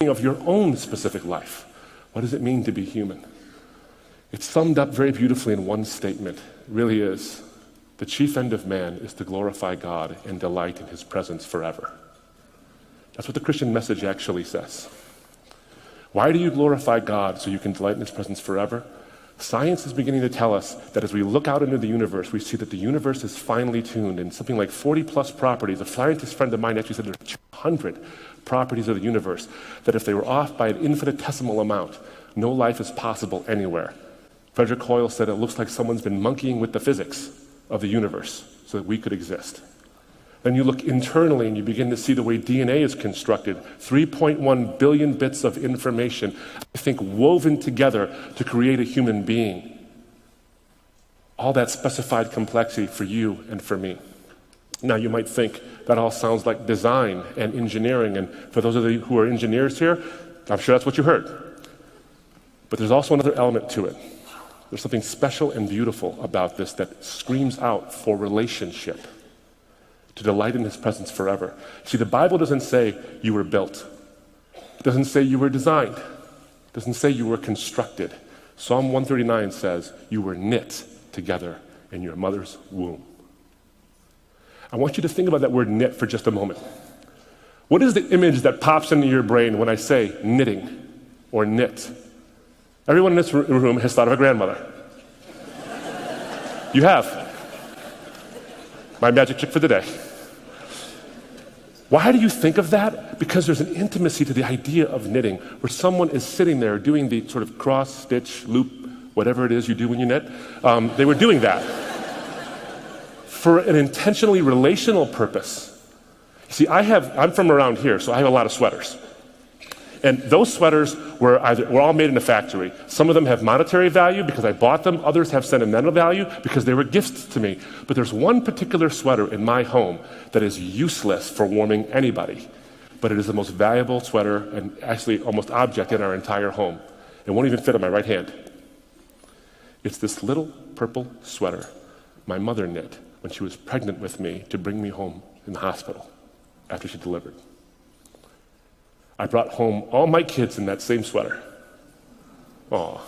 of your own specific life. What does it mean to be human? It's summed up very beautifully in one statement. It really is. The chief end of man is to glorify God and delight in his presence forever. That's what the Christian message actually says. Why do you glorify God? So you can delight in his presence forever? Science is beginning to tell us that as we look out into the universe, we see that the universe is finely tuned in something like 40 plus properties. A scientist friend of mine actually said there's 200 properties of the universe, that if they were off by an infinitesimal amount, no life is possible anywhere. Frederick Hoyle said it looks like someone's been monkeying with the physics of the universe so that we could exist. Then you look internally and you begin to see the way DNA is constructed. 3.1 billion bits of information, I think, woven together to create a human being. All that specified complexity for you and for me. Now you might think that all sounds like design and engineering, and for those of you who are engineers here, I'm sure that's what you heard. But there's also another element to it. There's something special and beautiful about this that screams out for relationship, to delight in his presence forever. See, the Bible doesn't say you were built. It doesn't say you were designed. It doesn't say you were constructed. Psalm 139 says you were knit together in your mother's womb. I want you to think about that word knit for just a moment. What is the image that pops into your brain when I say knitting or knit? Everyone in this room has thought of a grandmother. You have. My magic trick for the day. Why do you think of that? Because there's an intimacy to the idea of knitting, where someone is sitting there doing the sort of cross, stitch, loop, whatever it is you do when you knit. They were doing that for an intentionally relational purpose. See, I'm from around here, so I have a lot of sweaters. And those sweaters were all made in a factory. Some of them have monetary value because I bought them. Others have sentimental value because they were gifts to me. But there's one particular sweater in my home that is useless for warming anybody. But it is the most valuable sweater and actually almost object in our entire home. It won't even fit on my right hand. It's this little purple sweater my mother knit when she was pregnant with me to bring me home in the hospital after she delivered. I brought home all my kids in that same sweater. Aw.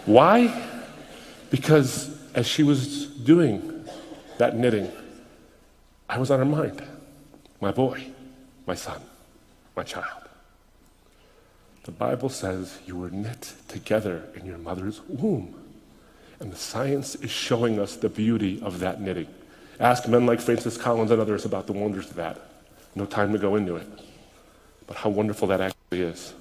Why? Because as she was doing that knitting, I was on her mind. My boy, my son, my child. The Bible says you were knit together in your mother's womb. And the science is showing us the beauty of that knitting. Ask men like Francis Collins and others about the wonders of that. No time to go into it. But how wonderful that actually is.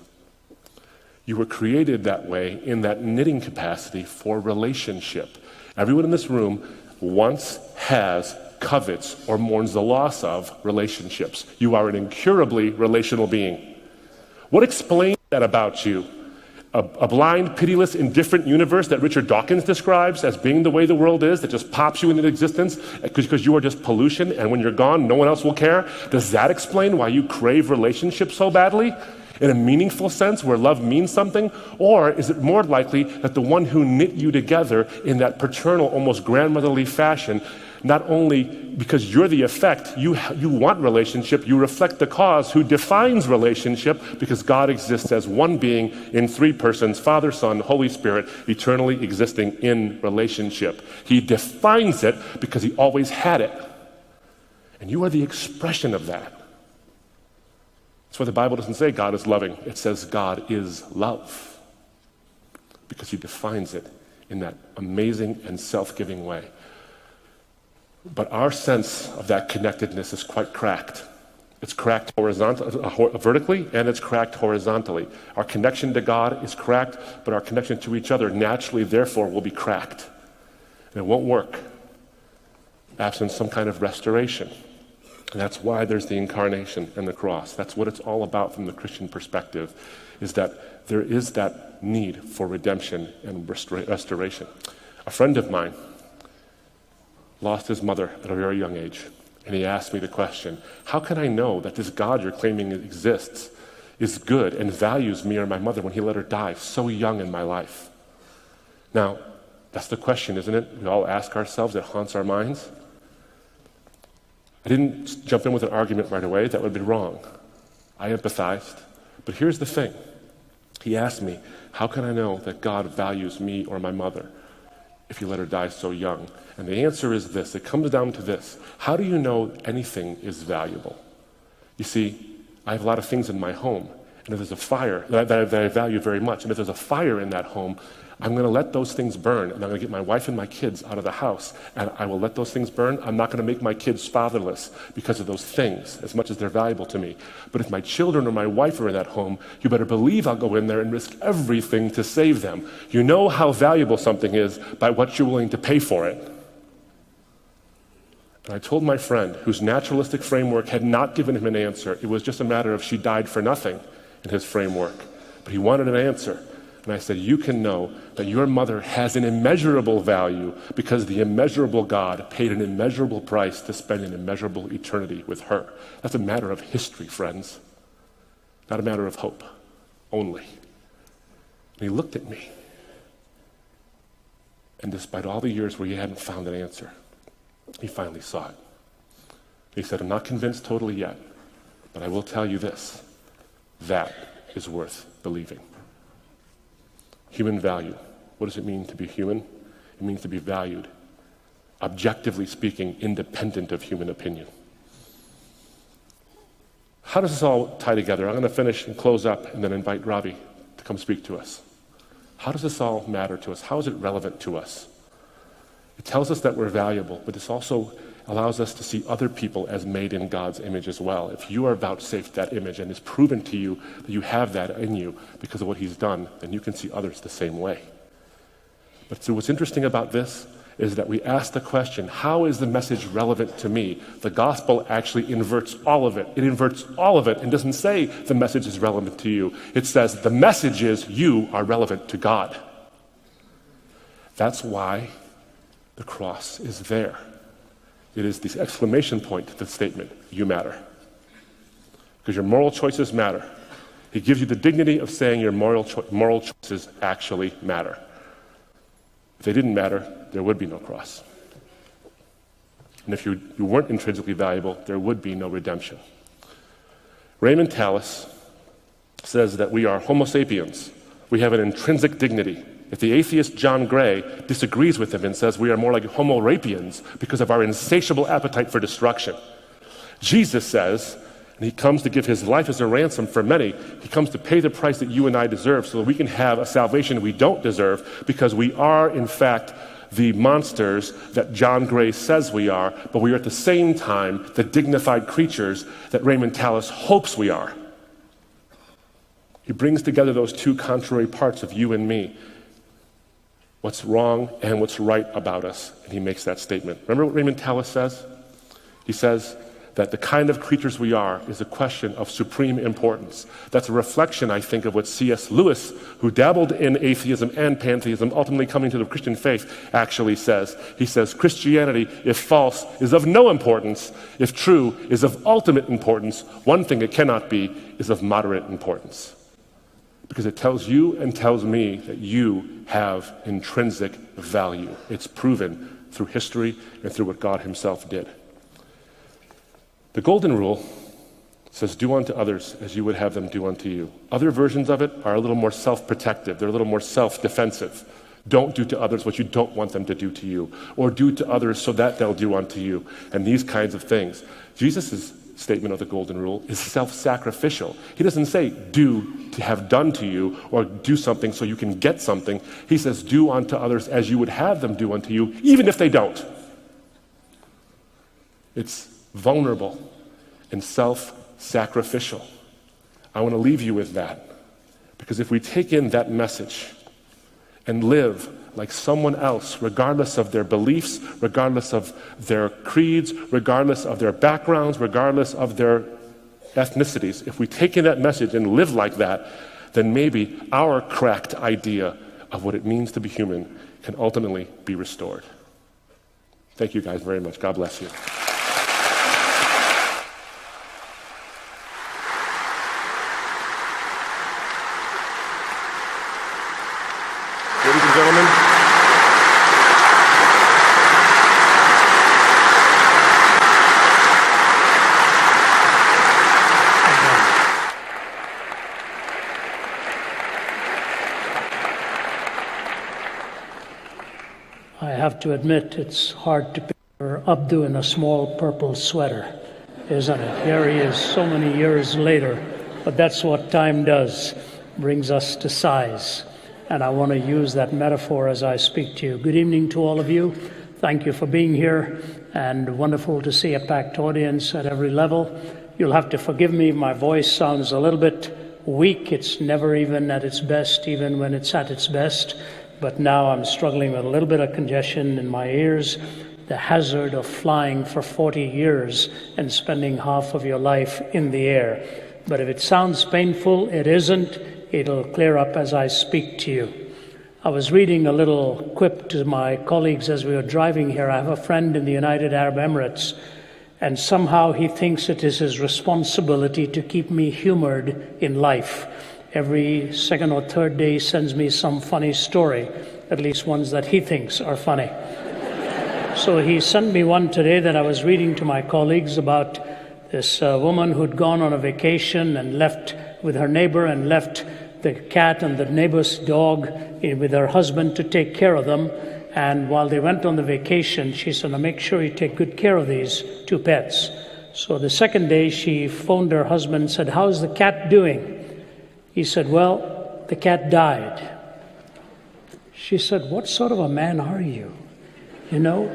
You were created that way in that knitting capacity for relationship. Everyone in this room wants, has, covets, or mourns the loss of relationships. You are an incurably relational being. What explains that about you? A blind, pitiless, indifferent universe that Richard Dawkins describes as being the way the world is, that just pops you into existence because you are just pollution, and when you're gone, no one else will care? Does that explain why you crave relationships so badly? In a meaningful sense, where love means something? Or is it more likely that the one who knit you together in that paternal, almost grandmotherly fashion, not only because you're the effect, you want relationship, you reflect the cause who defines relationship, because God exists as one being in three persons, Father, Son, Holy Spirit, eternally existing in relationship. He defines it because he always had it. And you are the expression of that. That's why the Bible doesn't say God is loving. It says God is love, because he defines it in that amazing and self-giving way. But our sense of that connectedness is quite cracked. It's cracked vertically, and it's cracked horizontally. Our connection to God is cracked, but our connection to each other naturally, therefore, will be cracked. And it won't work absent some kind of restoration. And that's why there's the incarnation and the cross. That's what it's all about from the Christian perspective, is that there is that need for redemption and restoration. A friend of mine lost his mother at a very young age. And he asked me the question, how can I know that this God you're claiming exists is good and values me or my mother when he let her die so young in my life? Now, that's the question, isn't it? We all ask ourselves, it haunts our minds. I didn't jump in with an argument right away. That would be wrong. I empathized. But here's the thing. He asked me, how can I know that God values me or my mother if you let her die so young? And the answer is this. It comes down to this. How do you know anything is valuable? You see, I have a lot of things in my home, and if there's a fire that I value very much, and if there's a fire in that home, I'm going to let those things burn, and I'm going to get my wife and my kids out of the house, and I will let those things burn. I'm not going to make my kids fatherless because of those things, as much as they're valuable to me. But if my children or my wife are in that home, you better believe I'll go in there and risk everything to save them. You know how valuable something is by what you're willing to pay for it. And I told my friend, whose naturalistic framework had not given him an answer, it was just a matter of she died for nothing in his framework. But he wanted an answer. And I said, you can know that your mother has an immeasurable value because the immeasurable God paid an immeasurable price to spend an immeasurable eternity with her. That's a matter of history, friends. Not a matter of hope only. And he looked at me. And despite all the years where he hadn't found an answer, he finally saw it. He said, I'm not convinced totally yet, but I will tell you this. That is worth believing. Human value. What does it mean to be human? It means to be valued, objectively speaking, independent of human opinion. How does this all tie together? I'm going to finish and close up and then invite Ravi to come speak to us. How does this all matter to us? How is it relevant to us? It tells us that we're valuable, but this also allows us to see other people as made in God's image as well. If you are vouchsafed that image and it's proven to you that you have that in you because of what he's done, then you can see others the same way. But so what's interesting about this is that we ask the question, how is the message relevant to me? The gospel actually inverts all of it. It inverts all of it and doesn't say the message is relevant to you. It says the message is you are relevant to God. That's why the cross is there. It is the exclamation point to the statement, you matter. Because your moral choices matter. He gives you the dignity of saying your moral choices actually matter. If they didn't matter, there would be no cross. And if you weren't intrinsically valuable, there would be no redemption. Raymond Tallis says that we are Homo sapiens. We have an intrinsic dignity. If the atheist John Gray disagrees with him and says we are more like Homo sapiens because of our insatiable appetite for destruction, Jesus says, and he comes to give his life as a ransom for many, he comes to pay the price that you and I deserve so that we can have a salvation we don't deserve because we are, in fact, the monsters that John Gray says we are, but we are at the same time the dignified creatures that Raymond Tallis hopes we are. He brings together those two contrary parts of you and me. What's wrong and what's right about us. And he makes that statement. Remember what Raymond Tallis says? He says that the kind of creatures we are is a question of supreme importance. That's a reflection, I think, of what C.S. Lewis, who dabbled in atheism and pantheism, ultimately coming to the Christian faith, actually says. He says, Christianity, if false, is of no importance. If true, is of ultimate importance. One thing it cannot be is of moderate importance. Because it tells you and tells me that you have intrinsic value. It's proven through history and through what God himself did. The golden rule says, do unto others as you would have them do unto you. Other versions of it are a little more self-protective. They're a little more self-defensive. Don't do to others what you don't want them to do to you, or do to others so that they'll do unto you, and these kinds of things. Jesus' statement of the golden rule is self-sacrificial. He doesn't say do to have done to you or do something so you can get something. He says do unto others as you would have them do unto you, even if they don't. It's vulnerable and self-sacrificial. I want to leave you with that, because if we take in that message and live like someone else, regardless of their beliefs, regardless of their creeds, regardless of their backgrounds, regardless of their ethnicities, if we take in that message and live like that, then maybe our cracked idea of what it means to be human can ultimately be restored. Thank you guys very much. God bless you. Ladies and gentlemen, have to admit, it's hard to picture Abdu in a small purple sweater, isn't it? Here he is so many years later, but that's what time does, brings us to size. And I want to use that metaphor as I speak to you. Good evening to all of you. Thank you for being here, and wonderful to see a packed audience at every level. You'll have to forgive me if my voice sounds a little bit weak. It's never even at its best, even when it's at its best. But now I'm struggling with a little bit of congestion in my ears, the hazard of flying for 40 years and spending half of your life in the air. But if it sounds painful, it isn't. It'll clear up as I speak to you. I was reading a little quip to my colleagues as we were driving here. I have a friend in the United Arab Emirates, and somehow he thinks it is his responsibility to keep me humored in life. Every second or third day he sends me some funny story, at least ones that he thinks are funny. So he sent me one today that I was reading to my colleagues about this woman who'd gone on a vacation and left with her neighbor and left the cat and the neighbor's dog with her husband to take care of them. And while they went on the vacation, she said, "Now make sure you take good care of these two pets." So the second day she phoned her husband and said, "How's the cat doing?" He said, "Well, the cat died." She said, "What sort of a man are you? You know,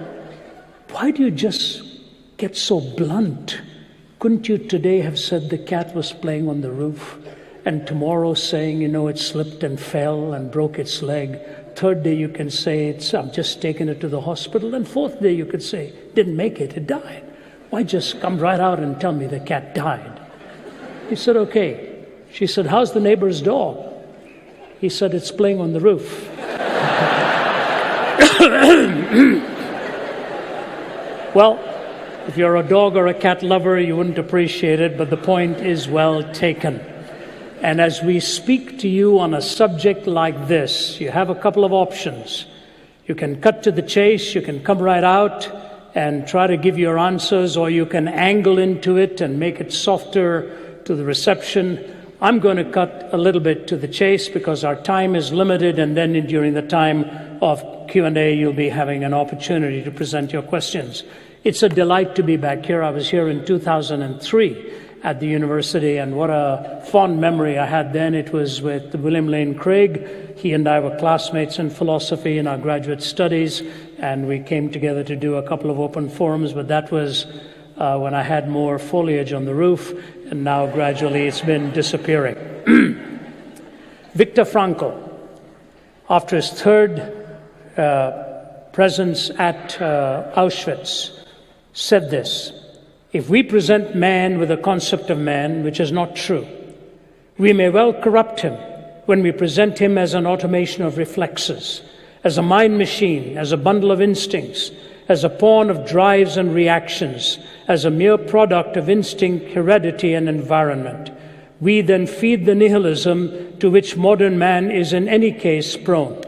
why do you just get so blunt? Couldn't you today have said the cat was playing on the roof? And tomorrow saying, you know, it slipped and fell and broke its leg. Third day you can say, I've just taken it to the hospital. And fourth day you could say, didn't make it, it died. Why just come right out and tell me the cat died?" He said, "Okay." She said, "How's the neighbor's dog?" He said, "It's playing on the roof." Well, if you're a dog or a cat lover, you wouldn't appreciate it, but the point is well taken. And as we speak to you on a subject like this, you have a couple of options. You can cut to the chase, you can come right out and try to give your answers, or you can angle into it and make it softer to the reception. I'm going to cut a little bit to the chase because our time is limited, and then during the time of Q&A, you'll be having an opportunity to present your questions. It's a delight to be back here. I was here in 2003 at the university, and what a fond memory I had then. It was with William Lane Craig. He and I were classmates in philosophy in our graduate studies, and we came together to do a couple of open forums, but that was when I had more foliage on the roof, and now gradually it's been disappearing. Viktor Frankl, after his third presence at Auschwitz, said this: "If we present man with a concept of man which is not true, we may well corrupt him when we present him as an automation of reflexes, as a mind machine, as a bundle of instincts, as a pawn of drives and reactions, as a mere product of instinct, heredity, and environment. We then feed the nihilism to which modern man is in any case prone.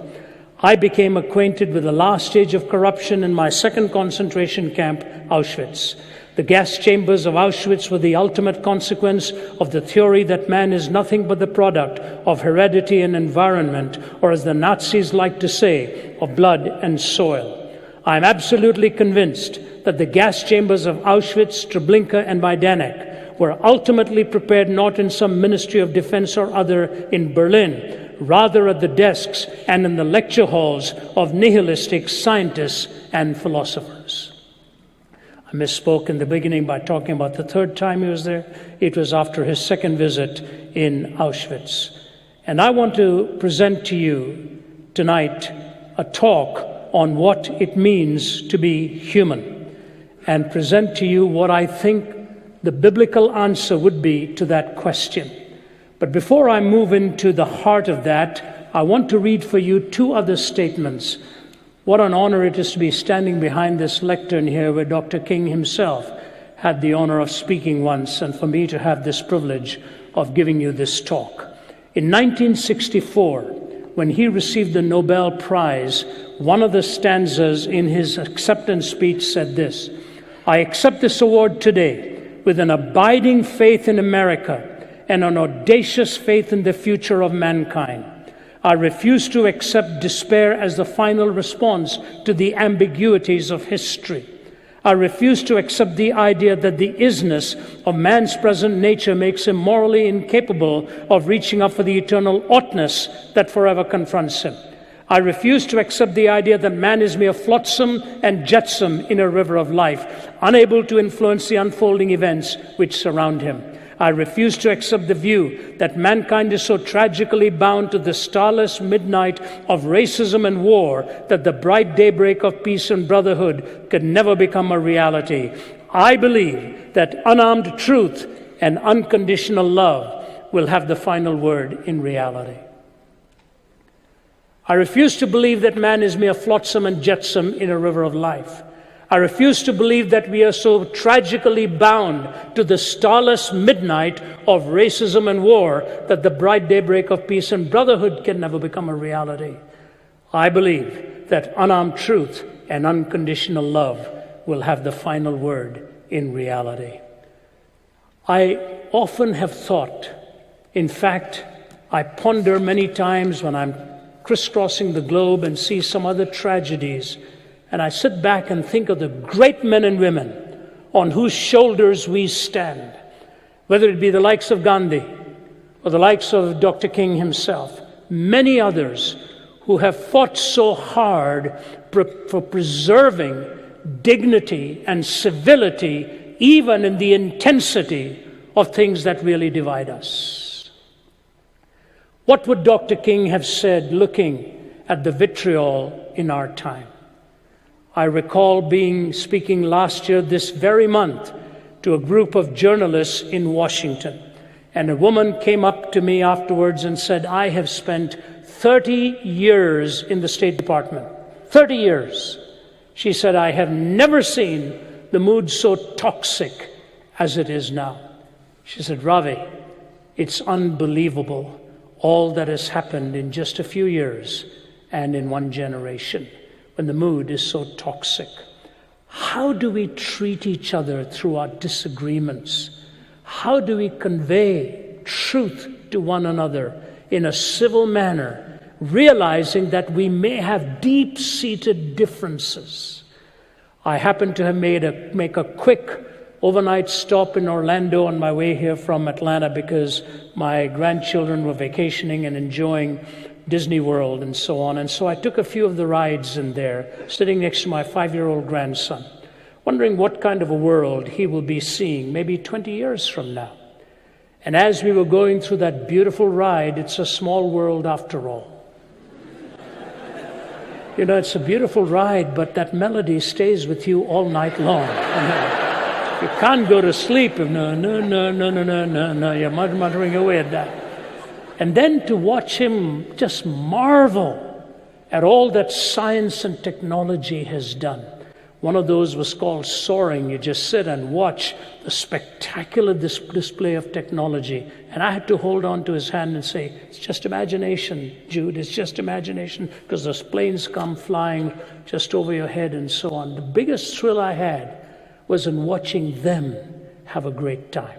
I became acquainted with the last stage of corruption in my second concentration camp, Auschwitz. The gas chambers of Auschwitz were the ultimate consequence of the theory that man is nothing but the product of heredity and environment, or as the Nazis like to say, of blood and soil. I am absolutely convinced that the gas chambers of Auschwitz, Treblinka, and Majdanek were ultimately prepared not in some Ministry of Defense or other in Berlin, rather at the desks and in the lecture halls of nihilistic scientists and philosophers." I misspoke in the beginning by talking about the third time he was there. It was after his second visit in Auschwitz. And I want to present to you tonight a talk on what it means to be human, and present to you what I think the biblical answer would be to that question. But before I move into the heart of that, I want to read for you two other statements. What an honor it is to be standing behind this lectern here where Dr. King himself had the honor of speaking once, and for me to have this privilege of giving you this talk. In 1964, when he received the Nobel Prize, one of the stanzas in his acceptance speech said this: "I accept this award today with an abiding faith in America and an audacious faith in the future of mankind. I refuse to accept despair as the final response to the ambiguities of history. I refuse to accept the idea that the isness of man's present nature makes him morally incapable of reaching up for the eternal oughtness that forever confronts him. I refuse to accept the idea that man is mere flotsam and jetsam in a river of life, unable to influence the unfolding events which surround him. I refuse to accept the view that mankind is so tragically bound to the starless midnight of racism and war that the bright daybreak of peace and brotherhood could never become a reality. I believe that unarmed truth and unconditional love will have the final word in reality. I refuse to believe that man is mere flotsam and jetsam in a river of life. I refuse to believe that we are so tragically bound to the starless midnight of racism and war that the bright daybreak of peace and brotherhood can never become a reality. I believe that unarmed truth and unconditional love will have the final word in reality. I often have thought, in fact, I ponder many times when I'm crisscrossing the globe and see some other tragedies, and I sit back and think of the great men and women on whose shoulders we stand, whether it be the likes of Gandhi or the likes of Dr. King himself, many others who have fought so hard for preserving dignity and civility, even in the intensity of things that really divide us. What would Dr. King have said looking at the vitriol in our time? I recall speaking last year this very month to a group of journalists in Washington. And a woman came up to me afterwards and said, I have spent 30 years in the State Department. 30 years. She said, I have never seen the mood so toxic as it is now. She said, Ravi, it's unbelievable all that has happened in just a few years and in one generation, when the mood is so toxic. How do we treat each other through our disagreements? How do we convey truth to one another in a civil manner, realizing that we may have deep-seated differences? I happened to have make a quick overnight stop in Orlando on my way here from Atlanta because my grandchildren were vacationing and enjoying Disney World and so on. And so I took a few of the rides in there, sitting next to my 5-year-old grandson, wondering what kind of a world he will be seeing maybe 20 years from now. And as we were going through that beautiful ride, it's a small world after all. You know, it's a beautiful ride, but that melody stays with you all night long. You can't go to sleep if no, you're muttering away at that. And then to watch him just marvel at all that science and technology has done. One of those was called soaring. You just sit and watch the spectacular display of technology. And I had to hold on to his hand and say, it's just imagination, Jude, it's just imagination, because those planes come flying just over your head and so on. The biggest thrill I had was in watching them have a great time.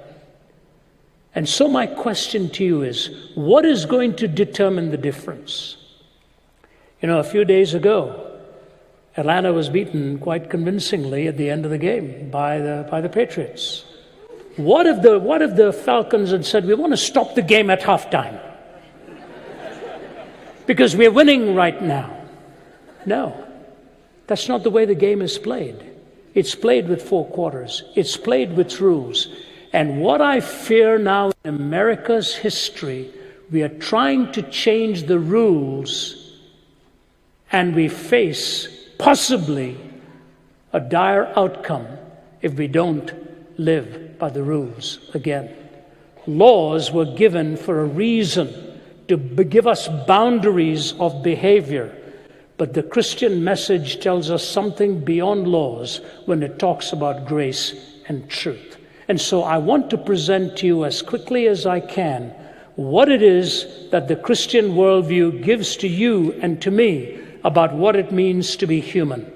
And so my question to you is, what is going to determine the difference? You know, a few days ago, Atlanta was beaten quite convincingly at the end of the game by the Patriots. What if the Falcons had said, we want to stop the game at halftime because we're winning right now? No, that's not the way the game is played. It's played with 4 quarters. It's played with rules. And what I fear now in America's history, we are trying to change the rules, and we face possibly a dire outcome if we don't live by the rules again. Laws were given for a reason, to give us boundaries of behavior. But the Christian message tells us something beyond laws when it talks about grace and truth. And so I want to present to you as quickly as I can what it is that the Christian worldview gives to you and to me about what it means to be human.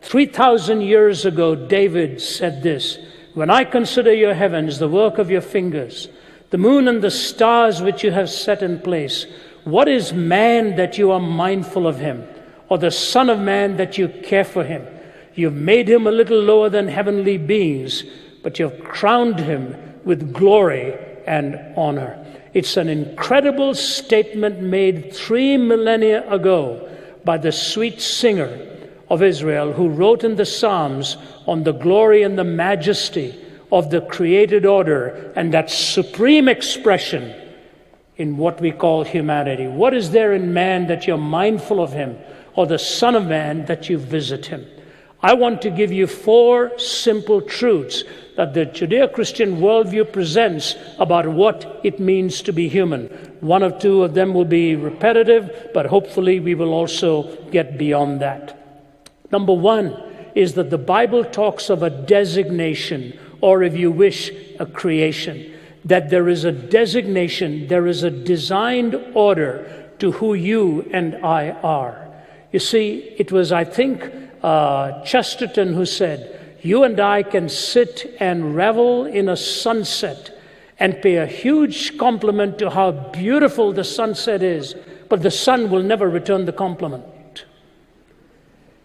3,000 years ago, David said this, when I consider your heavens, the work of your fingers, the moon and the stars which you have set in place, What is man that you are mindful of him, or the Son of Man that you care for him? You've made him a little lower than heavenly beings, but you've crowned him with glory and honor. It's an incredible statement made 3 millennia ago by the sweet singer of Israel, who wrote in the Psalms on the glory and the majesty of the created order and that supreme expression in what we call humanity. What is there in man that you're mindful of him, or the Son of Man that you visit him? I want to give you 4 simple truths that the Judeo-Christian worldview presents about what it means to be human. 1 or 2 of them will be repetitive, but hopefully we will also get beyond that. Number 1 is that the Bible talks of a designation, or if you wish, a creation. That there is a designation, there is a designed order to who you and I are. You see, it was, I think, Chesterton who said, you and I can sit and revel in a sunset and pay a huge compliment to how beautiful the sunset is, but the sun will never return the compliment.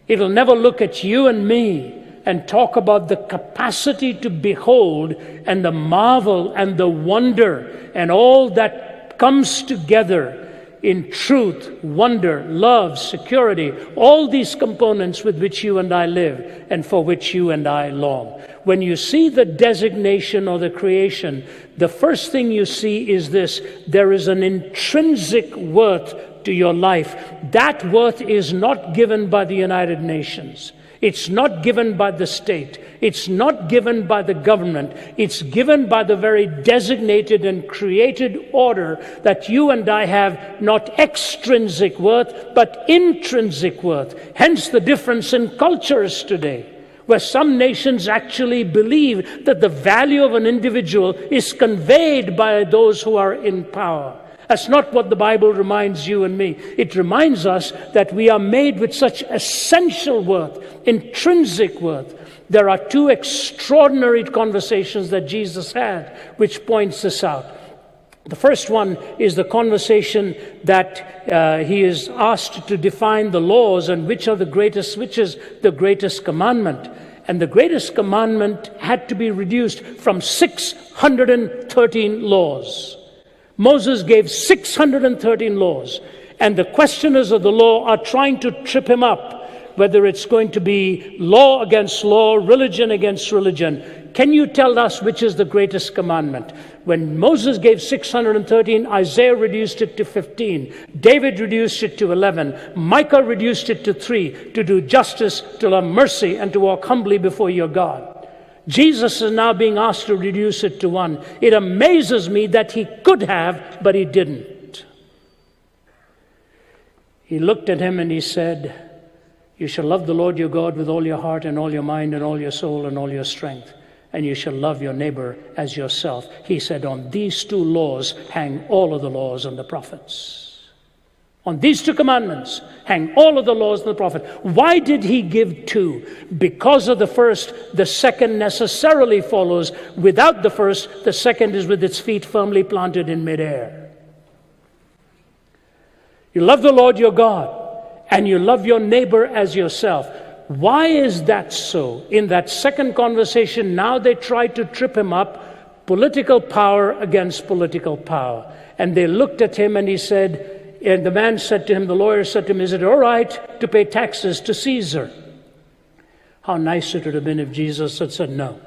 It'll never look at you and me and talk about the capacity to behold and the marvel and the wonder and all that comes together in truth, wonder, love, security, all these components with which you and I live and for which you and I long. When you see the designation or the creation, the first thing you see is this: there is an intrinsic worth to your life. That worth is not given by the United Nations. It's not given by the state. It's not given by the government. It's given by the very designated and created order that you and I have not extrinsic worth, but intrinsic worth. Hence the difference in cultures today, where some nations actually believe that the value of an individual is conveyed by those who are in power. That's not what the Bible reminds you and me. It reminds us that we are made with such essential worth, intrinsic worth. There are 2 extraordinary conversations that Jesus had, which points this out. The first one is the conversation that he is asked to define the laws and which is the greatest commandment. And the greatest commandment had to be reduced from 613 laws. Moses gave 613 laws, and the questioners of the law are trying to trip him up, whether it's going to be law against law, religion against religion. Can you tell us which is the greatest commandment? When Moses gave 613, Isaiah reduced it to 15. David reduced it to 11. Micah reduced it to 3, to do justice, to love mercy, and to walk humbly before your God. Jesus is now being asked to reduce it to 1. It amazes me that he could have, but he didn't. He looked at him and he said, you shall love the Lord your God with all your heart and all your mind and all your soul and all your strength. And you shall love your neighbor as yourself. He said, on these 2 laws hang all of the laws and the prophets. On these 2 commandments hang all of the laws and the prophets. Why did he give 2? Because of the first, the second necessarily follows. Without the first, the second is with its feet firmly planted in midair. You love the Lord your God, and you love your neighbor as yourself. Why is that so? In that second conversation, now they try to trip him up, political power against political power. And they looked at him and he said, and the man said to him, the lawyer said to him, is it all right to pay taxes to Caesar? How nice it would have been if Jesus had said no.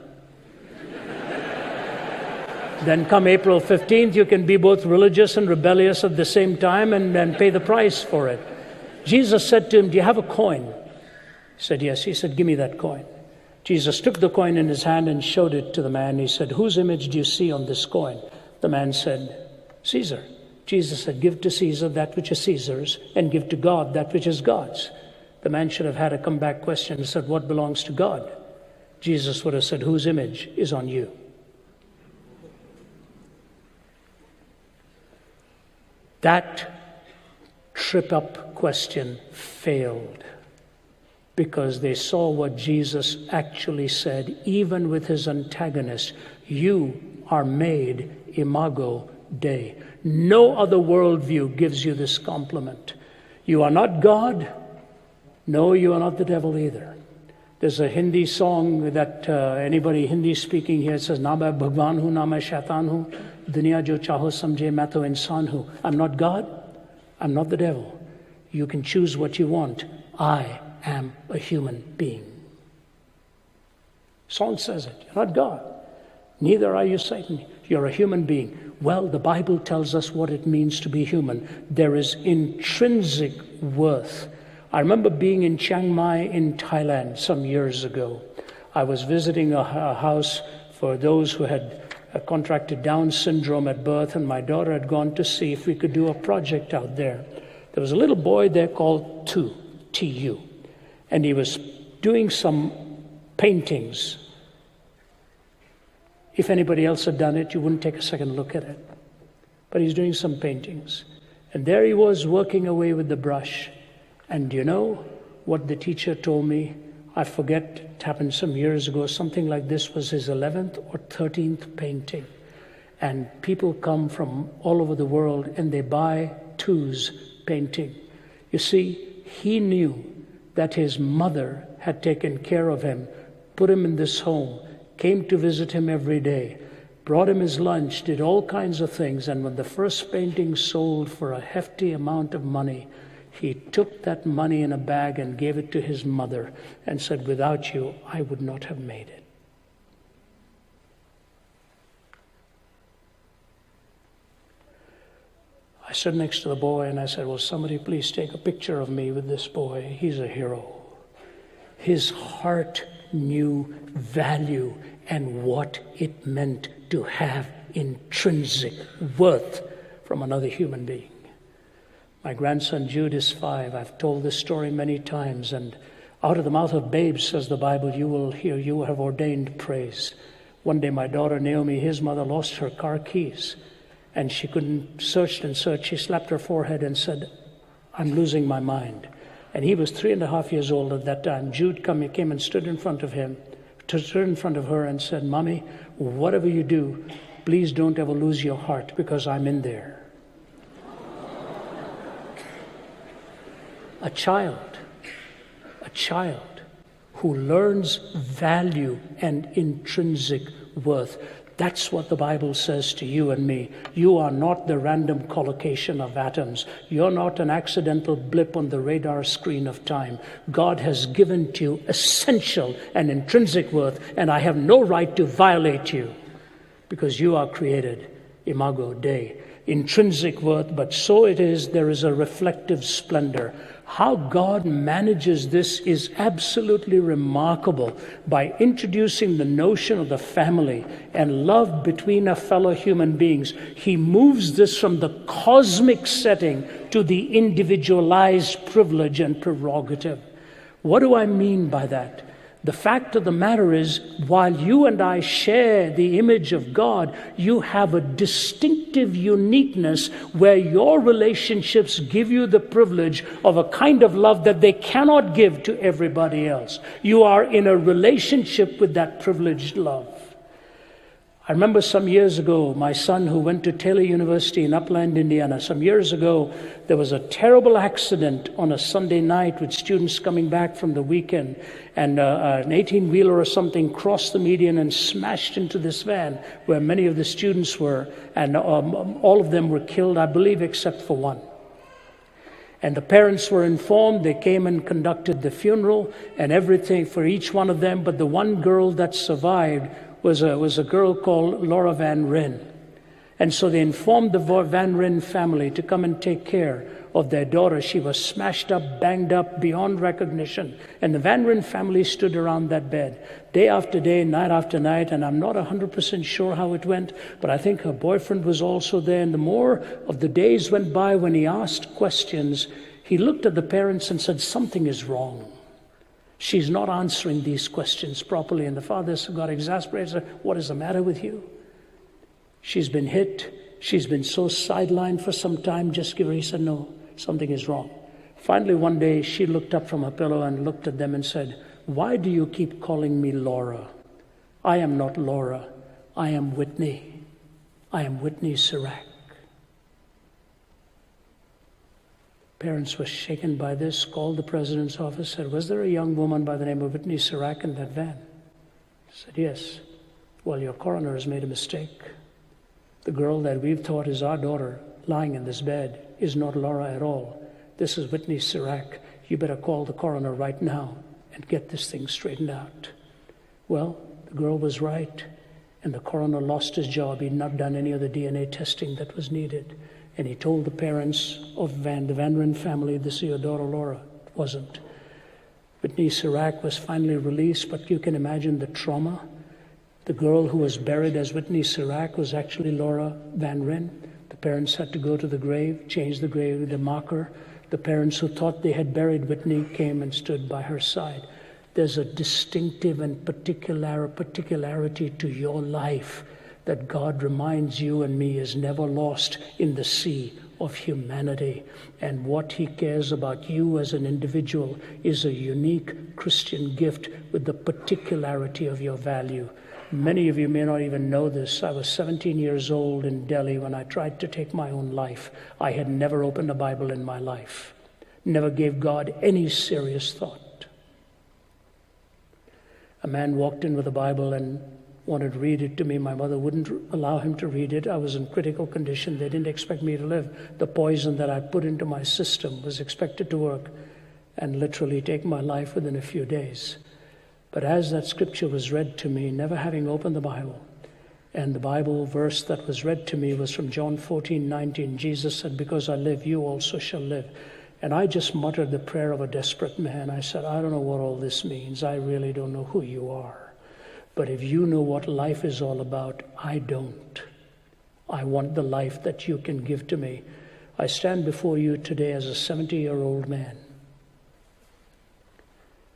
Then come April 15th, you can be both religious and rebellious at the same time and pay the price for it. Jesus said to him, do you have a coin? He said, yes. He said, give me that coin. Jesus took the coin in his hand and showed it to the man. He said, whose image do you see on this coin? The man said, Caesar. Jesus said, give to Caesar that which is Caesar's, and give to God that which is God's. The man should have had a comeback question and said, what belongs to God? Jesus would have said, whose image is on you? That trip-up question failed because they saw what Jesus actually said, even with his antagonist. You are made imago day. No other worldview gives you this compliment. You are not God. No, you are not the devil either. There's a Hindi song that anybody Hindi speaking here says, "Na main Bhagwan hu, na main shaitan hu, duniya jo chaho samjhe, main to insan hu." I'm not God. I'm not the devil. You can choose what you want. I am a human being. Song says it. You're not God. Neither are you Satan. You're a human being. Well, the Bible tells us what it means to be human. There is intrinsic worth. I remember being in Chiang Mai in Thailand some years ago. I was visiting a house for those who had contracted Down syndrome at birth, and my daughter had gone to see if we could do a project out there. There was a little boy there called T-U, and he was doing some paintings. If anybody else had done it, you wouldn't take a second look at it. But he's doing some paintings. And there he was working away with the brush. And you know what the teacher told me? I forget, it happened some years ago. Something like this was his 11th or 13th painting. And people come from all over the world and they buy Tu's painting. You see, he knew that his mother had taken care of him, put him in this home, came to visit him every day, brought him his lunch, did all kinds of things. And when the first painting sold for a hefty amount of money, he took that money in a bag and gave it to his mother and said, "Without you, I would not have made it." I stood next to the boy and I said, "Will somebody please take a picture of me with this boy? He's a hero." His heart knew value and what it meant to have intrinsic worth from another human being. My grandson Jude is 5. I've told this story many times, and out of the mouth of babes, says the Bible, you will hear, you have ordained praise. One day my daughter Naomi, his mother, lost her car keys, and she couldn't search and search. She slapped her forehead and said, "I'm losing my mind." And he was 3.5 years old at that time. Jude came and stood in front of her and said, "Mommy, whatever you do, please don't ever lose your heart, because I'm in there." A child who learns value and intrinsic worth. That's what the Bible says to you and me. You are not the random collocation of atoms. You're not an accidental blip on the radar screen of time. God has given to you essential and intrinsic worth, and I have no right to violate you, because you are created, imago Dei, intrinsic worth, but so it is, there is a reflective splendor. How God manages this is absolutely remarkable by introducing the notion of the family and love between a fellow human beings. He moves this from the cosmic setting to the individualized privilege and prerogative. What do I mean by that? The fact of the matter is, while you and I share the image of God, you have a distinctive uniqueness where your relationships give you the privilege of a kind of love that they cannot give to everybody else. You are in a relationship with that privileged love. I remember some years ago, my son who went to Taylor University in Upland, Indiana, some years ago, there was a terrible accident on a Sunday night with students coming back from the weekend, and an 18-wheeler or something crossed the median and smashed into this van where many of the students were, and all of them were killed, I believe, except for one. And the parents were informed. They came and conducted the funeral and everything for each one of them, but the one girl that survived was a girl called Laura Van Ryn. And so they informed the Van Ryn family to come and take care of their daughter. She was smashed up, banged up, beyond recognition. And the Van Ryn family stood around that bed, day after day, night after night, and I'm not 100% sure how it went, but I think her boyfriend was also there. And the more of the days went by, when he asked questions, he looked at the parents and said, "Something is wrong. She's not answering these questions properly." And the father got exasperated and said, "What is the matter with you? She's been hit. She's been so sidelined for some time. Just give her." He said, "No, something is wrong." Finally, one day, she looked up from her pillow and looked at them and said, "Why do you keep calling me Laura? I am not Laura. I am Whitney. I am Whitney Sirac." Parents were shaken by this, called the president's office, said, was there a young woman by the name of Whitney Sirac in that van? I said, yes. Well, your coroner has made a mistake. The girl that we've thought is our daughter lying in this bed is not Laura at all. This is Whitney Sirac. You better call the coroner right now and get this thing straightened out. Well, the girl was right, and the coroner lost his job. He'd not done any of the DNA testing that was needed. And he told the parents of the Van Ryn family, this is your daughter Laura. It wasn't. Whitney Sirac was finally released, but you can imagine the trauma. The girl who was buried as Whitney Sirac was actually Laura Van Ryn. The parents had to go to the grave, change the grave, the marker. The parents who thought they had buried Whitney came and stood by her side. There's a distinctive and particularity to your life that God reminds you and me is never lost in the sea of humanity. And what he cares about you as an individual is a unique Christian gift with the particularity of your value. Many of you may not even know this. I was 17 years old in Delhi when I tried to take my own life. I had never opened a Bible in my life, never gave God any serious thought. A man walked in with a Bible and wanted to read it to me. My mother wouldn't allow him to read it. I was in critical condition. They didn't expect me to live. The poison that I put into my system was expected to work and literally take my life within a few days. But as that scripture was read to me, never having opened the Bible, and the Bible verse that was read to me was from John 14:19. Jesus said, because I live, you also shall live. And I just muttered the prayer of a desperate man. I said, I don't know what all this means. I really don't know who you are. But if you know what life is all about, I don't. I want the life that you can give to me. I stand before you today as a 70-year-old man.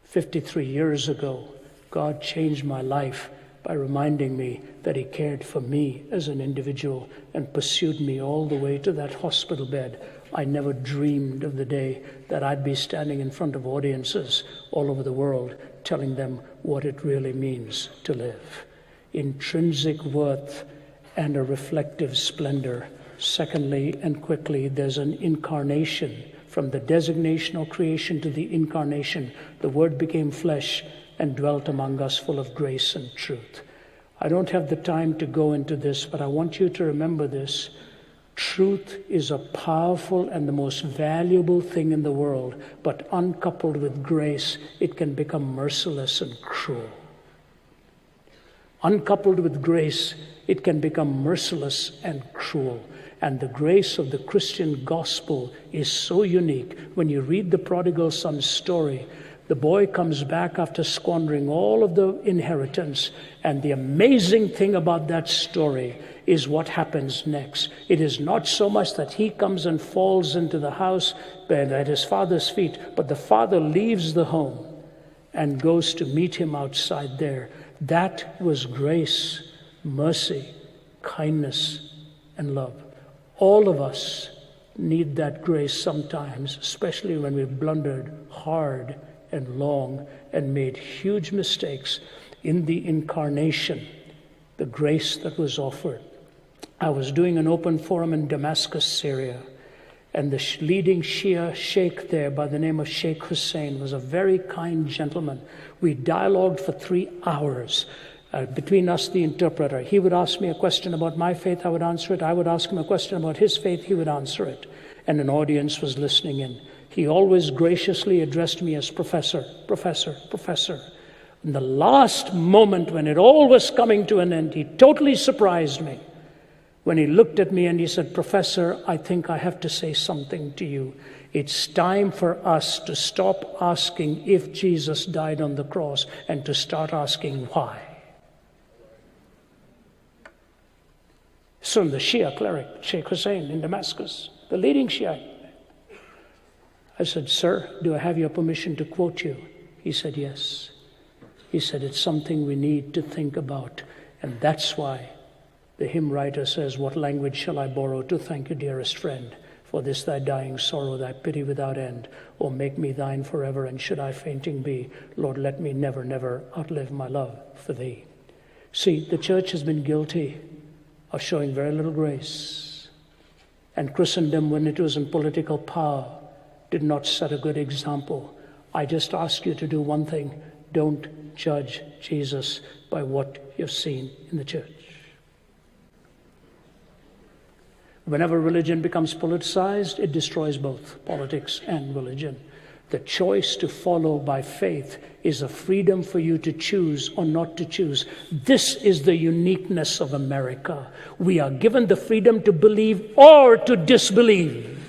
53 years ago, God changed my life by reminding me that he cared for me as an individual and pursued me all the way to that hospital bed. I never dreamed of the day that I'd be standing in front of audiences all over the world telling them what it really means to live. Intrinsic worth and a reflective splendor. Secondly, and quickly, there's an incarnation. From the designation of creation to the incarnation, the Word became flesh and dwelt among us full of grace and truth. I don't have the time to go into this, but I want you to remember this. Truth is a powerful and the most valuable thing in the world, but uncoupled with grace, it can become merciless and cruel. Uncoupled with grace, it can become merciless and cruel. And the grace of the Christian gospel is so unique. When you read the prodigal son's story, the boy comes back after squandering all of the inheritance. And the amazing thing about that story is what happens next. It is not so much that he comes and falls into the house at his father's feet, but the father leaves the home and goes to meet him outside there. That was grace, mercy, kindness, and love. All of us need that grace sometimes, especially when we've blundered hard and long and made huge mistakes. In the incarnation, the grace that was offered. I was doing an open forum in Damascus, Syria, and the leading Shia sheikh there by the name of Sheikh Hussein was a very kind gentleman. We dialogued for 3 hours. Between us, the interpreter. He would ask me a question about my faith, I would answer it. I would ask him a question about his faith, he would answer it. And an audience was listening in. He always graciously addressed me as professor, professor, professor. In the last moment when it all was coming to an end, he totally surprised me. When he looked at me and he said, Professor, I think I have to say something to you. It's time for us to stop asking if Jesus died on the cross and to start asking why. It's from the Shia cleric, Sheikh Hussein in Damascus, the leading Shia. I said, Sir, do I have your permission to quote you? He said, yes. He said, it's something we need to think about. And that's why the hymn writer says, what language shall I borrow to thank you, dearest friend, for this thy dying sorrow, thy pity without end? Or make me thine forever, and should I fainting be, Lord, let me never, never outlive my love for thee. See, the church has been guilty of showing very little grace. And Christendom, when it was in political power, did not set a good example. I just ask you to do one thing. Don't judge Jesus by what you've seen in the church. Whenever religion becomes politicized, it destroys both politics and religion. The choice to follow by faith is a freedom for you to choose or not to choose. This is the uniqueness of America. We are given the freedom to believe or to disbelieve.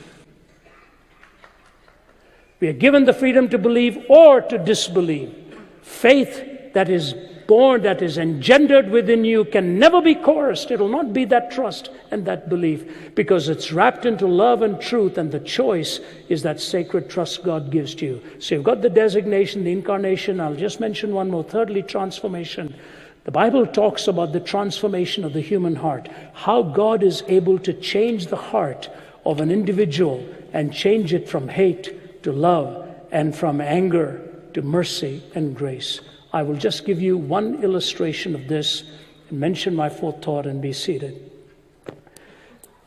We are given the freedom to believe or to disbelieve. Faith that is born, that is engendered within you, can never be coerced. It will not be that trust and that belief, because it's wrapped into love and truth, and the choice is that sacred trust God gives to you. So you've got the designation, the incarnation. I'll just mention one more. Thirdly, transformation. The Bible talks about the transformation of the human heart, how God is able to change the heart of an individual and change it from hate to love and from anger to mercy and grace. I will just give you one illustration of this and mention my fourth thought and be seated.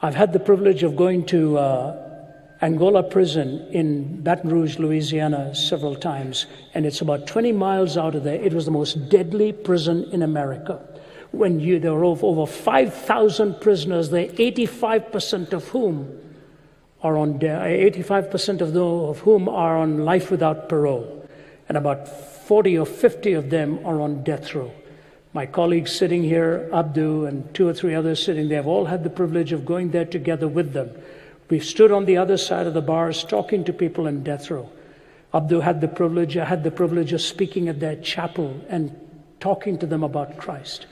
I've had the privilege of going to Angola prison in Baton Rouge, Louisiana several times, and it's about 20 miles out of there. It was the most deadly prison in America. There were over 5,000 prisoners there, 85% of whom are on 85% of whom are on life without parole, and about 40 or 50 of them are on death row. My colleagues sitting here, Abdu and 2 or 3 others sitting there, have all had the privilege of going there together with them. We've stood on the other side of the bars talking to people in death row. Abdu had the privilege, I had the privilege of speaking at their chapel and talking to them about Christ.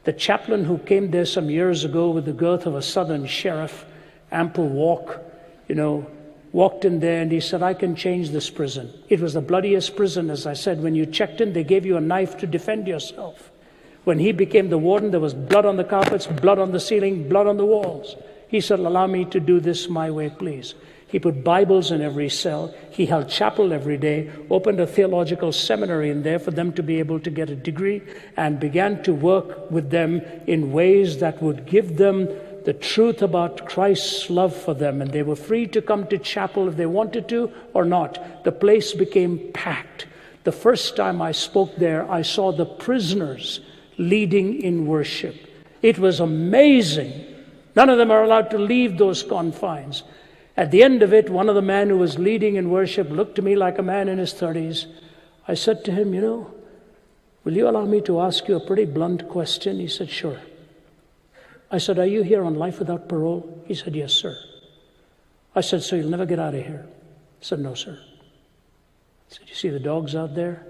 The chaplain who came there some years ago with the girth of a southern sheriff, ample walk, walked in there and he said, I can change this prison. It was the bloodiest prison, as I said. When you checked in, they gave you a knife to defend yourself. When he became the warden, there was blood on the carpets, blood on the ceiling, blood on the walls. He said, allow me to do this my way, please. He put Bibles in every cell. He held chapel every day, opened a theological seminary in there for them to be able to get a degree, and began to work with them in ways that would give them the truth about Christ's love for them, and they were free to come to chapel if they wanted to or not. The place became packed. The first time I spoke there, I saw the prisoners leading in worship. It was amazing. None of them are allowed to leave those confines. At the end of it, one of the men who was leading in worship looked to me like a man in his 30s. I said to him, will you allow me to ask you a pretty blunt question? He said, sure. I said, are you here on life without parole? He said, yes, sir. I said, so you'll never get out of here? He said, no, sir. I said, you see the dogs out there?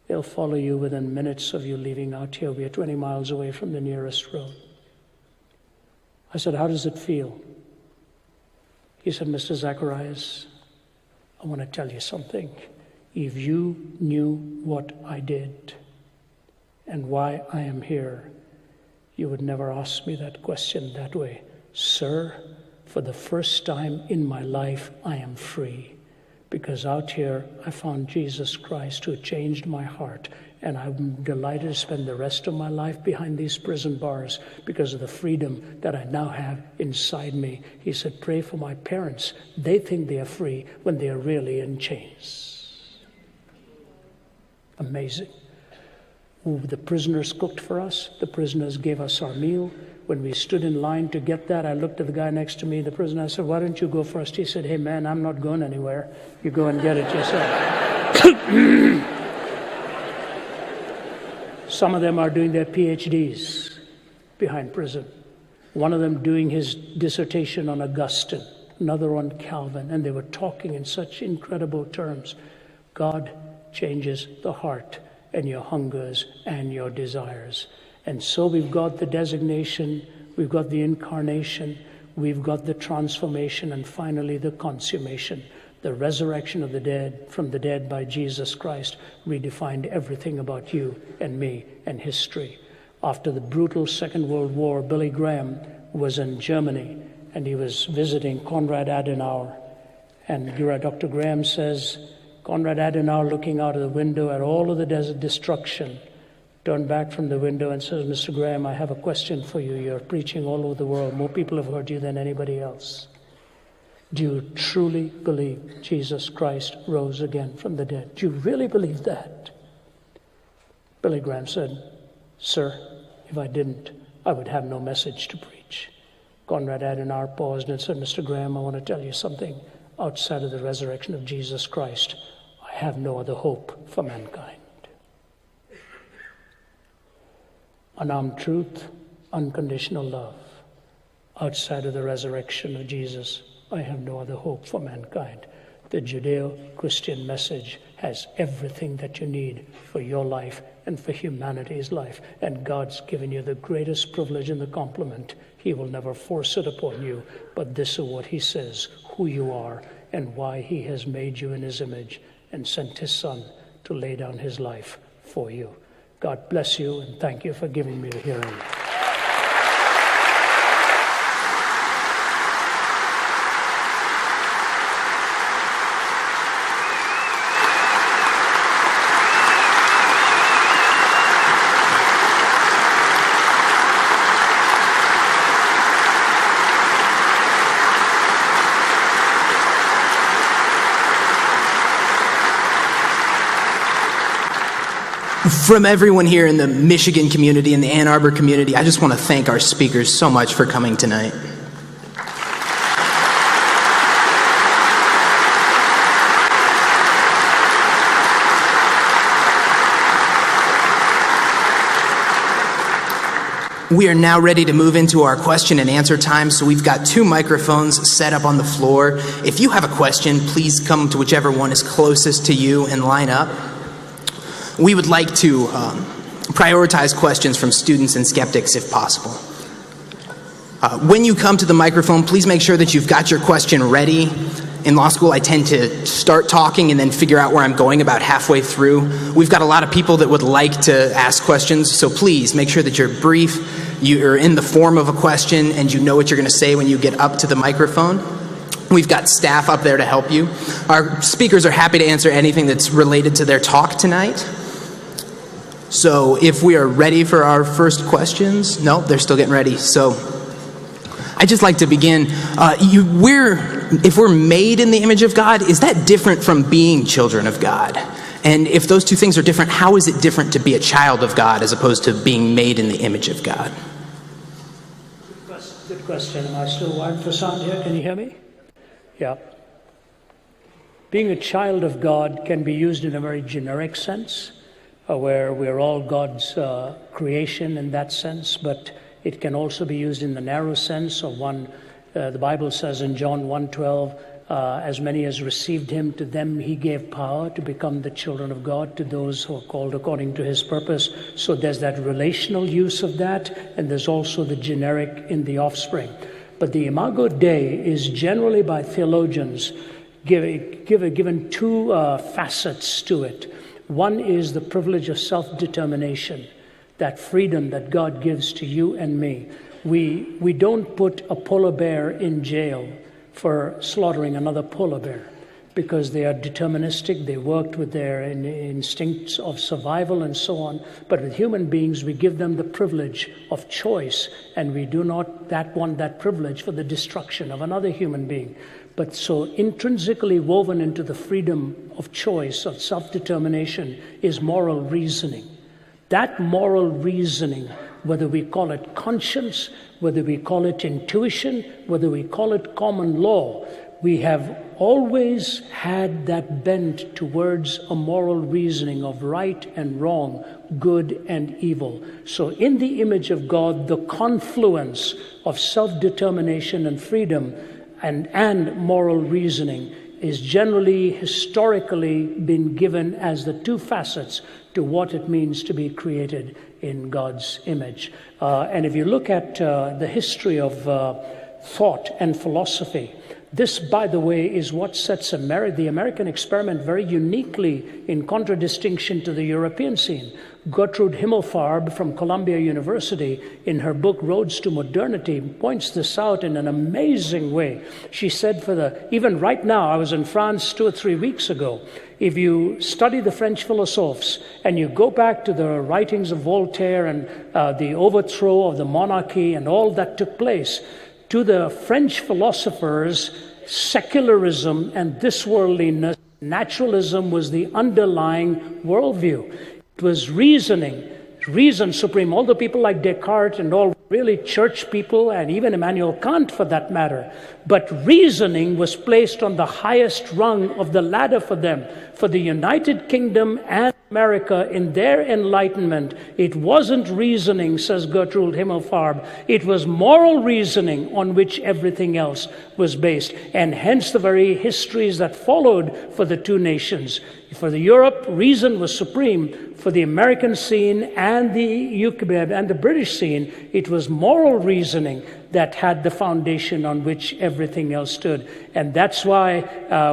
They'll follow you within minutes of you leaving out here. We are 20 miles away from the nearest road. I said, how does it feel? He said, Mr. Zacharias, I want to tell you something. If you knew what I did and why I am here, you would never ask me that question that way. Sir, for the first time in my life, I am free. Because out here, I found Jesus Christ who changed my heart. And I'm delighted to spend the rest of my life behind these prison bars because of the freedom that I now have inside me. He said, pray for my parents. They think they are free when they are really in chains. Amazing. The prisoners cooked for us. The prisoners gave us our meal. When we stood in line to get that, I looked at the guy next to me, the prisoner. I said, why don't you go first? He said, hey, man, I'm not going anywhere. You go and get it yourself. Some of them are doing their PhDs behind prison. One of them doing his dissertation on Augustine, another on Calvin, and they were talking in such incredible terms. God changes the heart and your hungers and your desires. And so we've got the designation, we've got the incarnation, we've got the transformation, and finally the consummation. The resurrection of the dead from the dead by Jesus Christ redefined everything about you and me and history. After the brutal Second World War, Billy Graham was in Germany and he was visiting Konrad Adenauer. And Dr. Graham says, Konrad Adenauer, looking out of the window at all of the desert destruction, turned back from the window and says, Mr. Graham, I have a question for you. You're preaching all over the world. More people have heard you than anybody else. Do you truly believe Jesus Christ rose again from the dead? Do you really believe that? Billy Graham said, "Sir, if I didn't, I would have no message to preach." Conrad Adenauer paused and said, "Mr. Graham, I want to tell you something. Outside of the resurrection of Jesus Christ, I have no other hope for mankind." Unarmed truth, unconditional love. Outside of the resurrection of Jesus, I have no other hope for mankind. The Judeo-Christian message has everything that you need for your life and for humanity's life. And God's given you the greatest privilege and the compliment. He will never force it upon you, but this is what he says, who you are and why he has made you in his image and sent his son to lay down his life for you. God bless you, and thank you for giving me a hearing. From everyone here in the Michigan community and the Ann Arbor community, I just want to thank our speakers so much for coming tonight. We are now ready to move into our question and answer time, so we've got 2 microphones set up on the floor. If you have a question, please come to whichever one is closest to you and line up. We would like to prioritize questions from students and skeptics if possible. When you come to the microphone, please make sure that you've got your question ready. In law school, I tend to start talking and then figure out where I'm going about halfway through. We've got a lot of people that would like to ask questions, so please make sure that you're brief, you're in the form of a question, and you know what you're going to say when you get up to the microphone. We've got staff up there to help you. Our speakers are happy to answer anything that's related to their talk tonight. So if we are ready for our first questions, no, they're still getting ready. So I'd just like to begin. If we're made in the image of God, is that different from being children of God? And if those two things are different, how is it different to be a child of God as opposed to being made in the image of God? Good question. Am I still wired for sound here? Can you hear me? Yeah. Being a child of God can be used in a very generic sense, where we're all God's creation in that sense, but it can also be used in the narrow sense of one. The Bible says in John 1:12, as many as received him, to them he gave power to become the children of God, to those who are called according to his purpose. So there's that relational use of that, and there's also the generic in the offspring. But the Imago Dei is generally by theologians given 2 facets to it. One is the privilege of self-determination, that freedom that God gives to you and me. We don't put a polar bear in jail for slaughtering another polar bear because they are deterministic. They worked with their instincts of survival and so on. But with human beings, we give them the privilege of choice, and we do not want that privilege for the destruction of another human being. But so intrinsically woven into the freedom of choice, of self-determination, is moral reasoning. That moral reasoning, whether we call it conscience, whether we call it intuition, whether we call it common law, we have always had that bent towards a moral reasoning of right and wrong, good and evil. So in the image of God, the confluence of self-determination and freedom and moral reasoning is generally, historically, been given as the 2 facets to what it means to be created in God's image. And if you look at the history of thought and philosophy, this, by the way, is what sets the American experiment very uniquely in contradistinction to the European scene. Gertrude Himmelfarb from Columbia University, in her book Roads to Modernity, points this out in an amazing way. She said even right now, I was in France 2 or 3 weeks ago, if you study the French philosophers and you go back to the writings of Voltaire and the overthrow of the monarchy and all that took place, to the French philosophers, secularism and this worldliness, naturalism was the underlying worldview. It was reasoning, reason supreme. All the people like Descartes and all really church people, and even Immanuel Kant for that matter. But reasoning was placed on the highest rung of the ladder for them. For the United Kingdom and America, in their enlightenment, it wasn't reasoning, says Gertrude Himmelfarb. It was moral reasoning on which everything else was based. And hence the very histories that followed for the two nations. For the Europe, reason was supreme. For the American scene and the British scene, it was moral reasoning that had the foundation on which everything else stood. And that's why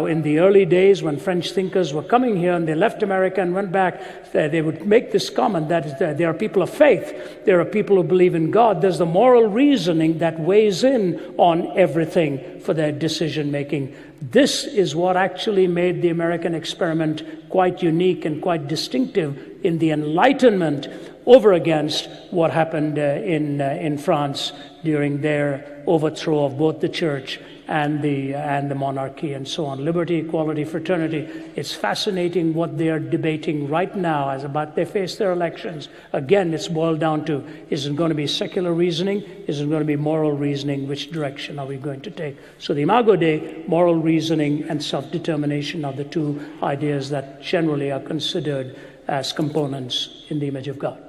in the early days when French thinkers were coming here and they left America and went back, they would make this comment that there are people of faith, there are people who believe in God. There's the moral reasoning that weighs in on everything for their decision making. This is what actually made the American experiment quite unique and quite distinctive in the Enlightenment over against what happened in France during their overthrow of both the church and the monarchy and so on. Liberty, equality, fraternity. It's fascinating what they are debating right now as about they face their elections. Again, it's boiled down to, is it going to be secular reasoning? Is it going to be moral reasoning? Which direction are we going to take? So the Imago Dei, moral reasoning and self-determination are the two ideas that generally are considered as components in the image of God.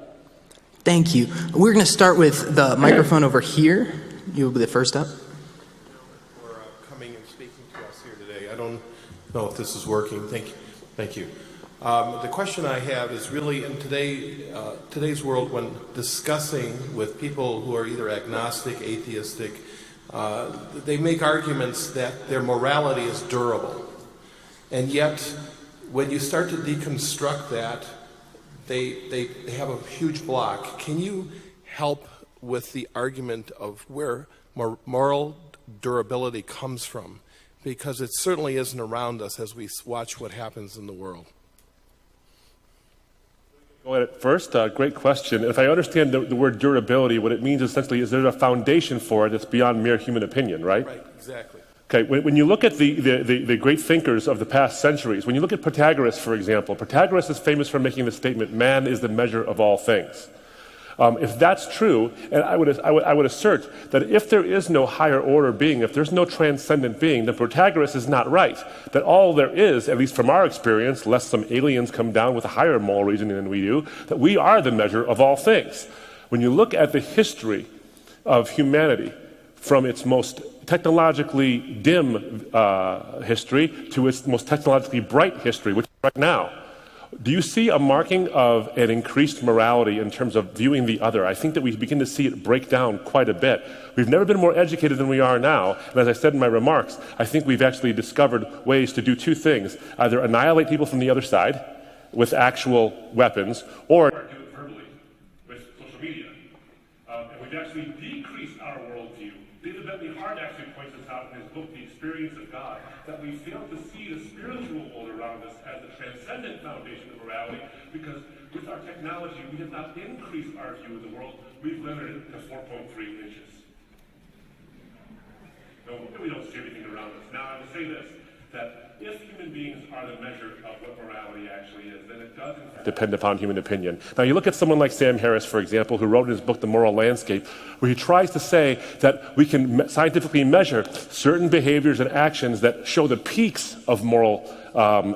Thank you. We're going to start with the microphone over here. You will be the first up. For coming and speaking to us here today. I don't know if this is working. Thank you. The question I have is really in today's world, when discussing with people who are either agnostic, atheistic, they make arguments that their morality is durable. And yet, when you start to deconstruct that, they have a huge block. Can you help with the argument of where moral durability comes from? Because it certainly isn't around us as we watch what happens in the world. Go at it first. Great question. If I understand the word durability, what it means essentially is there's a foundation for it that's beyond mere human opinion, right? Right, exactly. Okay, when you look at the great thinkers of the past centuries, when you look at Protagoras, for example, Protagoras is famous for making the statement, man is the measure of all things. If that's true, and I would assert that if there is no higher order being, if there's no transcendent being, then Protagoras is not right. That all there is, at least from our experience, lest some aliens come down with a higher moral reasoning than we do, that we are the measure of all things. When you look at the history of humanity, from its most technologically dim history to its most technologically bright history, which is right now, do you see a marking of an increased morality in terms of viewing the other? I think that we begin to see it break down quite a bit. We've never been more educated than we are now, and as I said in my remarks, I think we've actually discovered ways to do two things: either annihilate people from the other side with actual weapons, or do it verbally with social media. And we've actually decreased our worldview. David Bentley Hart actually points this out in his book, The Experience of God, that we fail to see the spiritual world around us as the transcendent foundation of morality, because with our technology, we have not increased our view of the world. We've limited it to 4.3 inches. No, we don't see everything around us. Now, I would say this, that if human beings are the measure of what morality actually is, then it does depend upon human opinion. Now, you look at someone like Sam Harris, for example, who wrote in his book, The Moral Landscape, where he tries to say that we can scientifically measure certain behaviors and actions that show the peaks of moral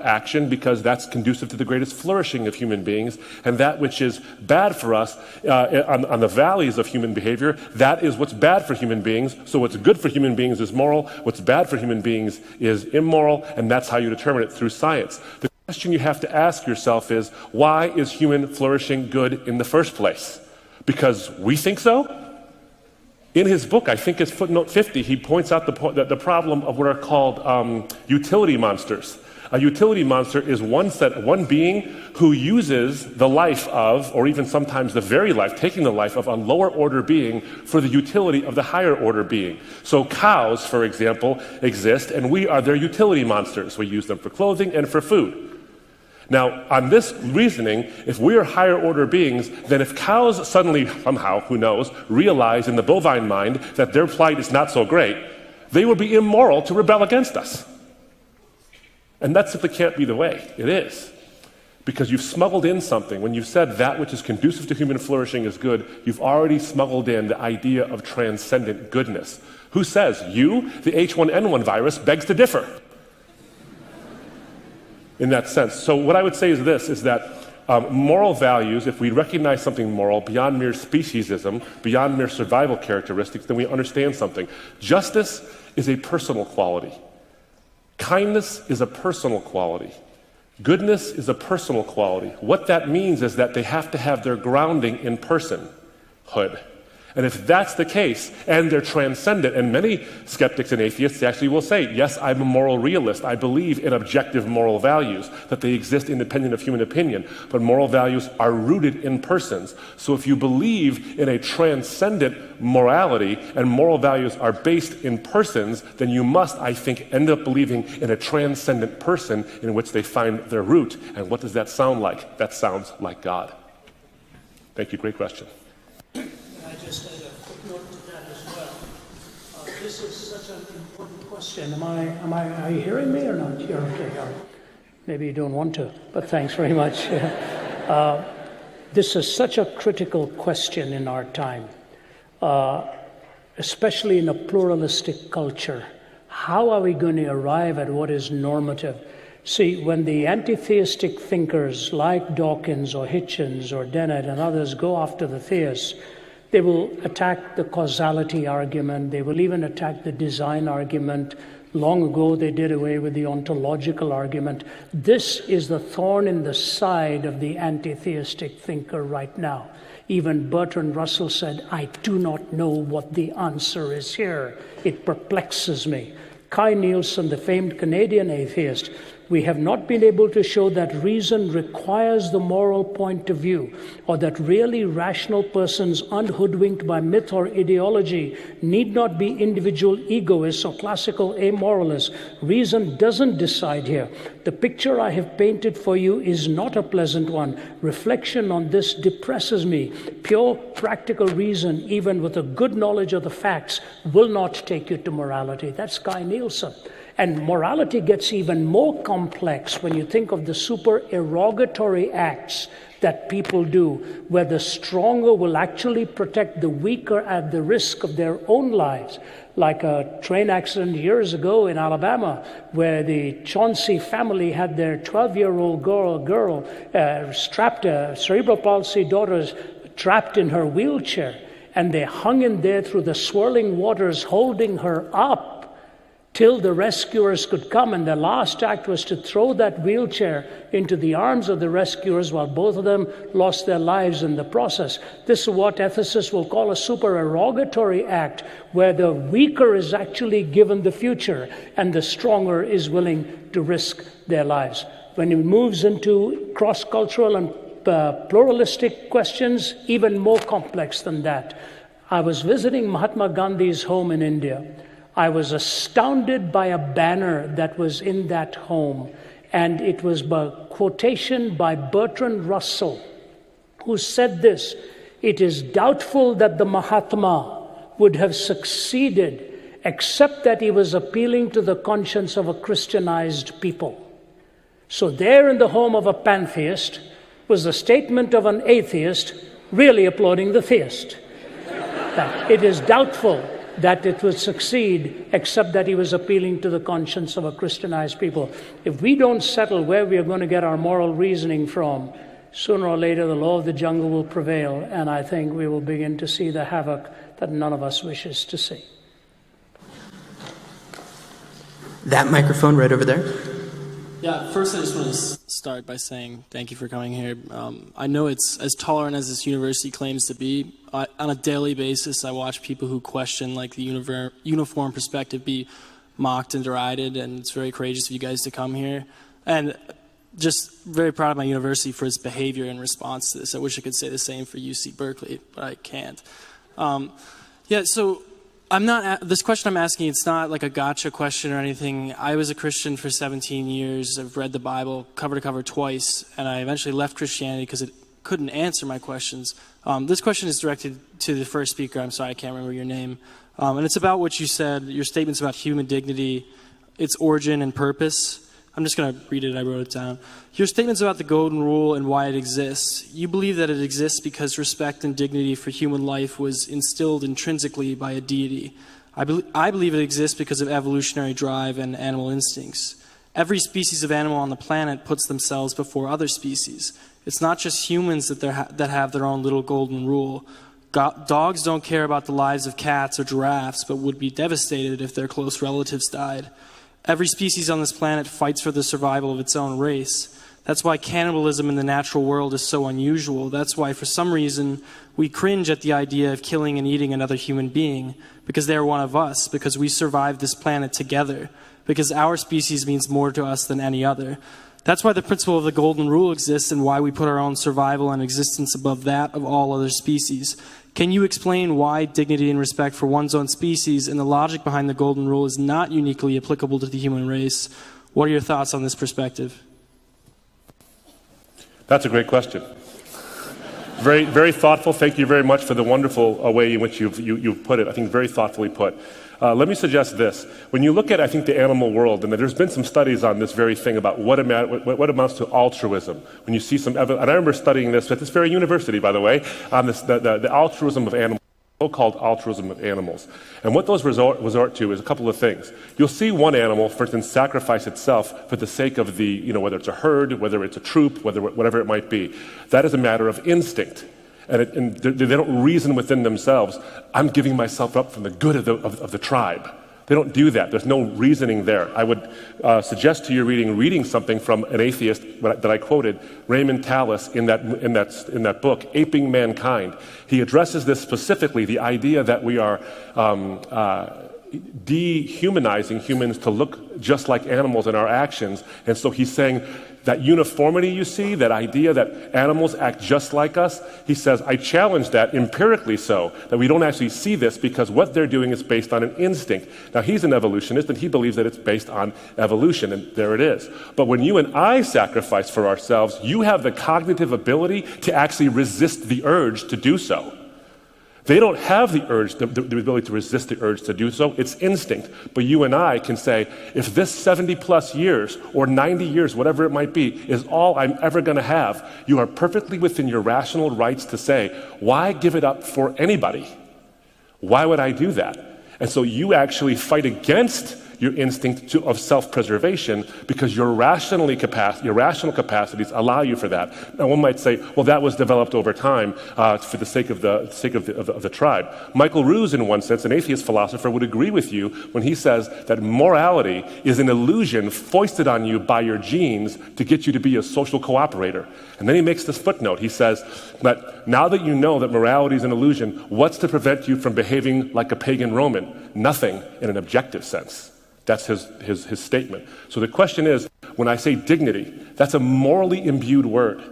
action, because that's conducive to the greatest flourishing of human beings, and that which is bad for us on the valleys of human behavior, that is what's bad for human beings. So what's good for human beings is moral, what's bad for human beings is immoral, and that's how you determine it, through science. The question you have to ask yourself is, why is human flourishing good in the first place? Because we think so? In his book, I think it's footnote 50, he points out the problem of what are called utility monsters. A utility monster is one being who uses the life of, or even sometimes the very life, taking the life of a lower order being for the utility of the higher order being. So cows, for example, exist, and we are their utility monsters. We use them for clothing and for food. Now, on this reasoning, if we are higher order beings, then if cows suddenly, somehow, who knows, realize in the bovine mind that their plight is not so great, they would be immoral to rebel against us. And that simply can't be the way. It is. Because you've smuggled in something. When you've said that which is conducive to human flourishing is good, you've already smuggled in the idea of transcendent goodness. Who says? You, the H1N1 virus, begs to differ. In that sense. So what I would say is this, is that moral values, if we recognize something moral beyond mere speciesism, beyond mere survival characteristics, then we understand something. Justice is a personal quality. Kindness is a personal quality. Goodness is a personal quality. What that means is that they have to have their grounding in personhood. And if that's the case, and they're transcendent, and many skeptics and atheists actually will say, yes, I'm a moral realist. I believe in objective moral values, that they exist independent of human opinion. But moral values are rooted in persons. So if you believe in a transcendent morality, and moral values are based in persons, then you must, I think, end up believing in a transcendent person in which they find their root. And what does that sound like? That sounds like God. Thank you. Great question. I just add a footnote to that as well. This is such an important question. Are you hearing me or not? You're okay. Maybe you don't want to, but thanks very much. This is such a critical question in our time, especially in a pluralistic culture. How are we going to arrive at what is normative? See, when the anti-theistic thinkers like Dawkins or Hitchens or Dennett and others go after the theists, they will attack the causality argument. They will even attack the design argument. Long ago, they did away with the ontological argument. This is the thorn in the side of the anti-theistic thinker right now. Even Bertrand Russell said, I do not know what the answer is here. It perplexes me. Kai Nielsen, the famed Canadian atheist, we have not been able to show that reason requires the moral point of view, or that really rational persons unhoodwinked by myth or ideology need not be individual egoists or classical amoralists. Reason doesn't decide here. The picture I have painted for you is not a pleasant one. Reflection on this depresses me. Pure practical reason, even with a good knowledge of the facts, will not take you to morality. That's Kai Nielsen. And morality gets even more complex when you think of the supererogatory acts that people do, where the stronger will actually protect the weaker at the risk of their own lives. Like a train accident years ago in Alabama, where the Chauncey family had their 12-year-old girl strapped, cerebral palsy daughter trapped in her wheelchair, and they hung in there through the swirling waters, holding her up till the rescuers could come, and their last act was to throw that wheelchair into the arms of the rescuers while both of them lost their lives in the process. This is what ethicists will call a supererogatory act, where the weaker is actually given the future and the stronger is willing to risk their lives. When it moves into cross-cultural and pluralistic questions, even more complex than that. I was visiting Mahatma Gandhi's home in India. I was astounded by a banner that was in that home, and it was a quotation by Bertrand Russell, who said this: "It is doubtful that the Mahatma would have succeeded except that he was appealing to the conscience of a Christianized people." So there in the home of a pantheist was a statement of an atheist really applauding the theist. That it is doubtful that it would succeed except that he was appealing to the conscience of a Christianized people. If we don't settle where we are going to get our moral reasoning from, sooner or later the law of the jungle will prevail, and I think we will begin to see the havoc that none of us wishes to see. That microphone right over there. Yeah, first I just want to start by saying thank you for coming here. I know it's as tolerant as this university claims to be. On a daily basis, I watch people who question like the uniform perspective be mocked and derided, and it's very courageous of you guys to come here. And just very proud of my university for its behavior in response to this. I wish I could say the same for UC Berkeley, but I can't. So this question I'm asking, it's not like a gotcha question or anything. I was a Christian for 17 years. I've read the Bible cover to cover twice, and I eventually left Christianity because it couldn't answer my questions This question is directed to the first speaker. I'm sorry, I can't remember your name. And it's about what you said, your statements about human dignity, its origin and purpose. I'm just going to read it. I wrote it down. Your statements about the Golden Rule and why it exists. You believe that it exists because respect and dignity for human life was instilled intrinsically by a deity. I believe it exists because of evolutionary drive and animal instincts. Every species of animal on the planet puts themselves before other species. It's not just humans that have their own little golden rule. Dogs don't care about the lives of cats or giraffes, but would be devastated if their close relatives died. Every species on this planet fights for the survival of its own race. That's why cannibalism in the natural world is so unusual. That's why, for some reason, we cringe at the idea of killing and eating another human being, because they are one of us, because we survived this planet together, because our species means more to us than any other. That's why the principle of the Golden Rule exists and why we put our own survival and existence above that of all other species. Can you explain why dignity and respect for one's own species and the logic behind the Golden Rule is not uniquely applicable to the human race? What are your thoughts on this perspective? That's a great question. Very, very thoughtful. Thank you very much for the wonderful way in which you've put it. I think very thoughtfully put. Let me suggest this. When you look at, I think, the animal world, and there's been some studies on this very thing about what amounts to altruism. When you see some evidence, and I remember studying this at this very university, by the way, on this, the altruism of animals, so-called altruism of animals. And what those resort to is a couple of things. You'll see one animal, for instance, sacrifice itself for the sake of the, whether it's a herd, whether it's a troop, whatever it might be. That is a matter of instinct. And they don't reason within themselves, I'm giving myself up for the good of the tribe. They don't do that. There's no reasoning there. I would suggest to you reading something from an atheist that I quoted, Raymond Tallis, in that book, Aping Mankind. He addresses this specifically, the idea that we are dehumanizing humans to look just like animals in our actions. And so he's saying that uniformity you see, that idea that animals act just like us, he says, I challenge that empirically so, that we don't actually see this because what they're doing is based on an instinct. Now, he's an evolutionist and he believes that it's based on evolution, and there it is. But when you and I sacrifice for ourselves, you have the cognitive ability to actually resist the urge to do so. They don't have the urge, the ability to resist the urge to do so. It's instinct. But you and I can say, if this 70 plus years or 90 years, whatever it might be, is all I'm ever going to have, you are perfectly within your rational rights to say, why give it up for anybody? Why would I do that? And so you actually fight against your instinct of self-preservation because your rational capacities allow you for that. Now, one might say, well, that was developed over time for the sake of the tribe. Michael Ruse, in one sense, an atheist philosopher, would agree with you when he says that morality is an illusion foisted on you by your genes to get you to be a social cooperator. And then he makes this footnote. He says that now that you know that morality is an illusion, what's to prevent you from behaving like a pagan Roman? Nothing in an objective sense. That's his statement. So the question is, when I say dignity, that's a morally imbued word.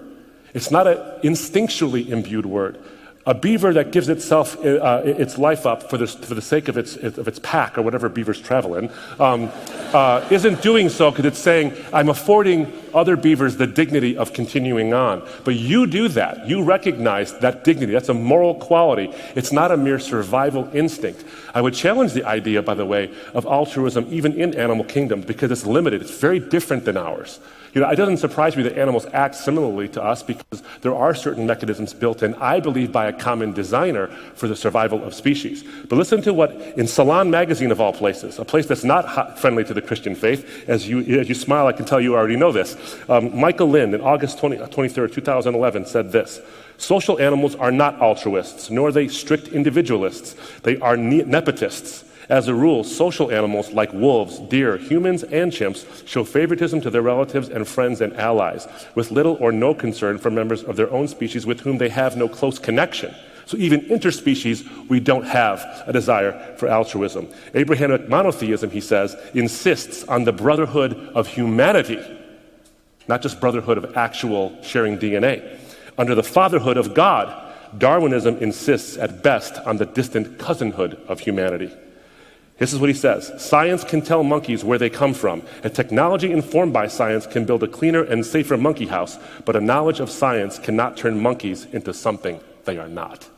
It's not an instinctually imbued word. A beaver that gives itself its life up for the sake of its pack or whatever beavers travel in isn't doing so because it's saying, I'm affording other beavers the dignity of continuing on. But you do that. You recognize that dignity. That's a moral quality. It's not a mere survival instinct. I would challenge the idea, by the way, of altruism even in animal kingdoms because it's limited. It's very different than ours. It doesn't surprise me that animals act similarly to us because there are certain mechanisms built in, I believe, by a common designer for the survival of species. But listen to what, in Salon magazine of all places, a place that's not friendly to the Christian faith, as you smile, I can tell you already know this. Michael Lind, in August 23rd, 2011, said this: social animals are not altruists, nor are they strict individualists. They are nepotists. As a rule, social animals like wolves, deer, humans, and chimps show favoritism to their relatives and friends and allies, with little or no concern for members of their own species with whom they have no close connection. So even interspecies, we don't have a desire for altruism. Abrahamic monotheism, he says, insists on the brotherhood of humanity, not just brotherhood of actual sharing DNA. Under the fatherhood of God, Darwinism insists at best on the distant cousinhood of humanity. This is what he says: science can tell monkeys where they come from, and technology informed by science can build a cleaner and safer monkey house, but a knowledge of science cannot turn monkeys into something They are not.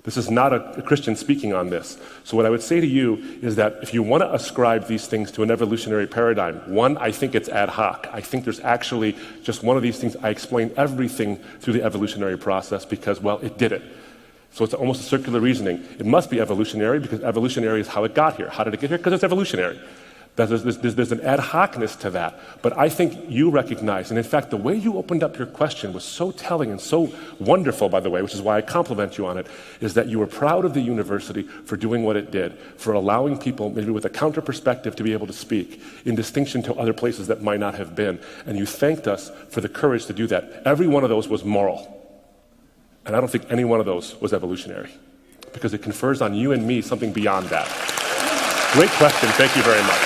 This is not a Christian speaking on this. So what I would say to you is that if you want to ascribe these things to an evolutionary paradigm, one, I think it's ad hoc. I think there's actually just one of these things. I explain everything through the evolutionary process because, well, it did it. So it's almost a circular reasoning. It must be evolutionary because evolutionary is how it got here. How did it get here? Because it's evolutionary. There's an ad hocness to that. But I think you recognize, and in fact, the way you opened up your question was so telling and so wonderful, by the way, which is why I compliment you on it, is that you were proud of the university for doing what it did, for allowing people, maybe with a counter perspective, to be able to speak, in distinction to other places that might not have been. And you thanked us for the courage to do that. Every one of those was moral. And I don't think any one of those was evolutionary, because it confers on you and me something beyond that. Great question. Thank you very much.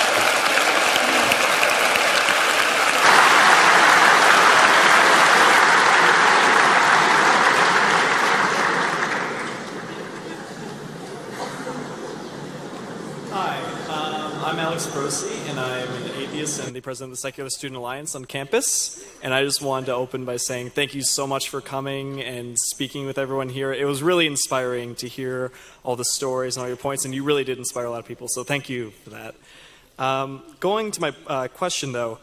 I'm Alex Procy, and I'm an atheist and the president of the Secular Student Alliance on campus. And I just wanted to open by saying thank you so much for coming and speaking with everyone here. It was really inspiring to hear all the stories and all your points, and you really did inspire a lot of people, so thank you for that. Going to my question, though,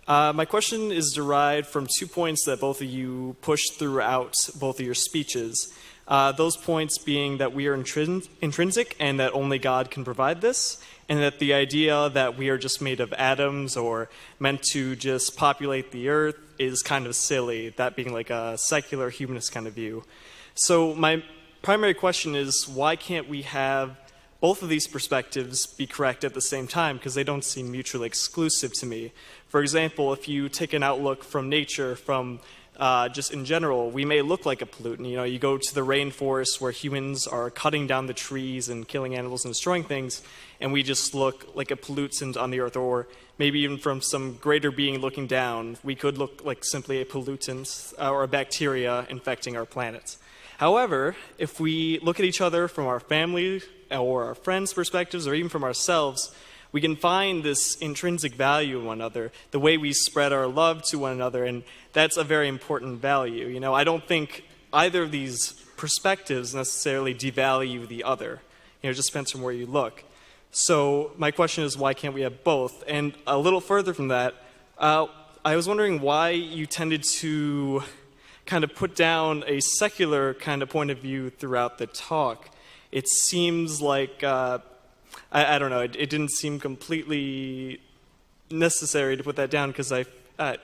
my question is derived from 2 points that both of you pushed throughout both of your speeches. Those points being that we are intrinsic and that only God can provide this, and that the idea that we are just made of atoms or meant to just populate the earth is kind of silly, that being like a secular humanist kind of view. So my primary question is, why can't we have both of these perspectives be correct at the same time? Because they don't seem mutually exclusive to me. For example, if you take an outlook from nature, from just in general, we may look like a pollutant. You know, you go to the rainforest where humans are cutting down the trees and killing animals and destroying things, and we just look like a pollutant on the earth, or maybe even from some greater being looking down, we could look like simply a pollutant or a bacteria infecting our planet. However, if we look at each other from our family or our friends' perspectives, or even from ourselves, we can find this intrinsic value in one another, the way we spread our love to one another, and that's a very important value. You know, I don't think either of these perspectives necessarily devalue the other. You know, it just depends from where you look. So my question is, why can't we have both? And a little further from that, I was wondering why you tended to kind of put down a secular kind of point of view throughout the talk. It seems like, I don't know, it didn't seem completely necessary to put that down because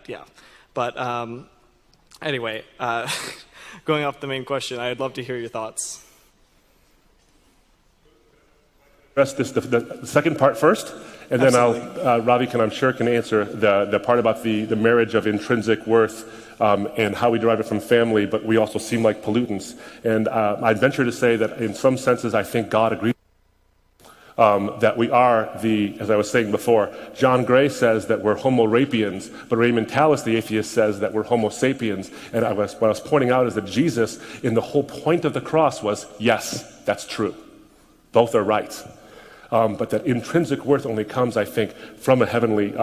yeah. But anyway, going off the main question, I'd love to hear your thoughts. Address the second part first, and then Ravi I'm sure can answer the part about the marriage of intrinsic worth and how we derive it from family, but we also seem like pollutants. And I'd venture to say that in some senses I think God agrees that we are as I was saying before, John Gray says that we're Homo sapiens, but Raymond Tallis, the atheist, says that we're Homo sapiens. And what I was pointing out is that Jesus, in the whole point of the cross, was, yes, that's true. Both are right. But that intrinsic worth only comes, I think, from a heavenly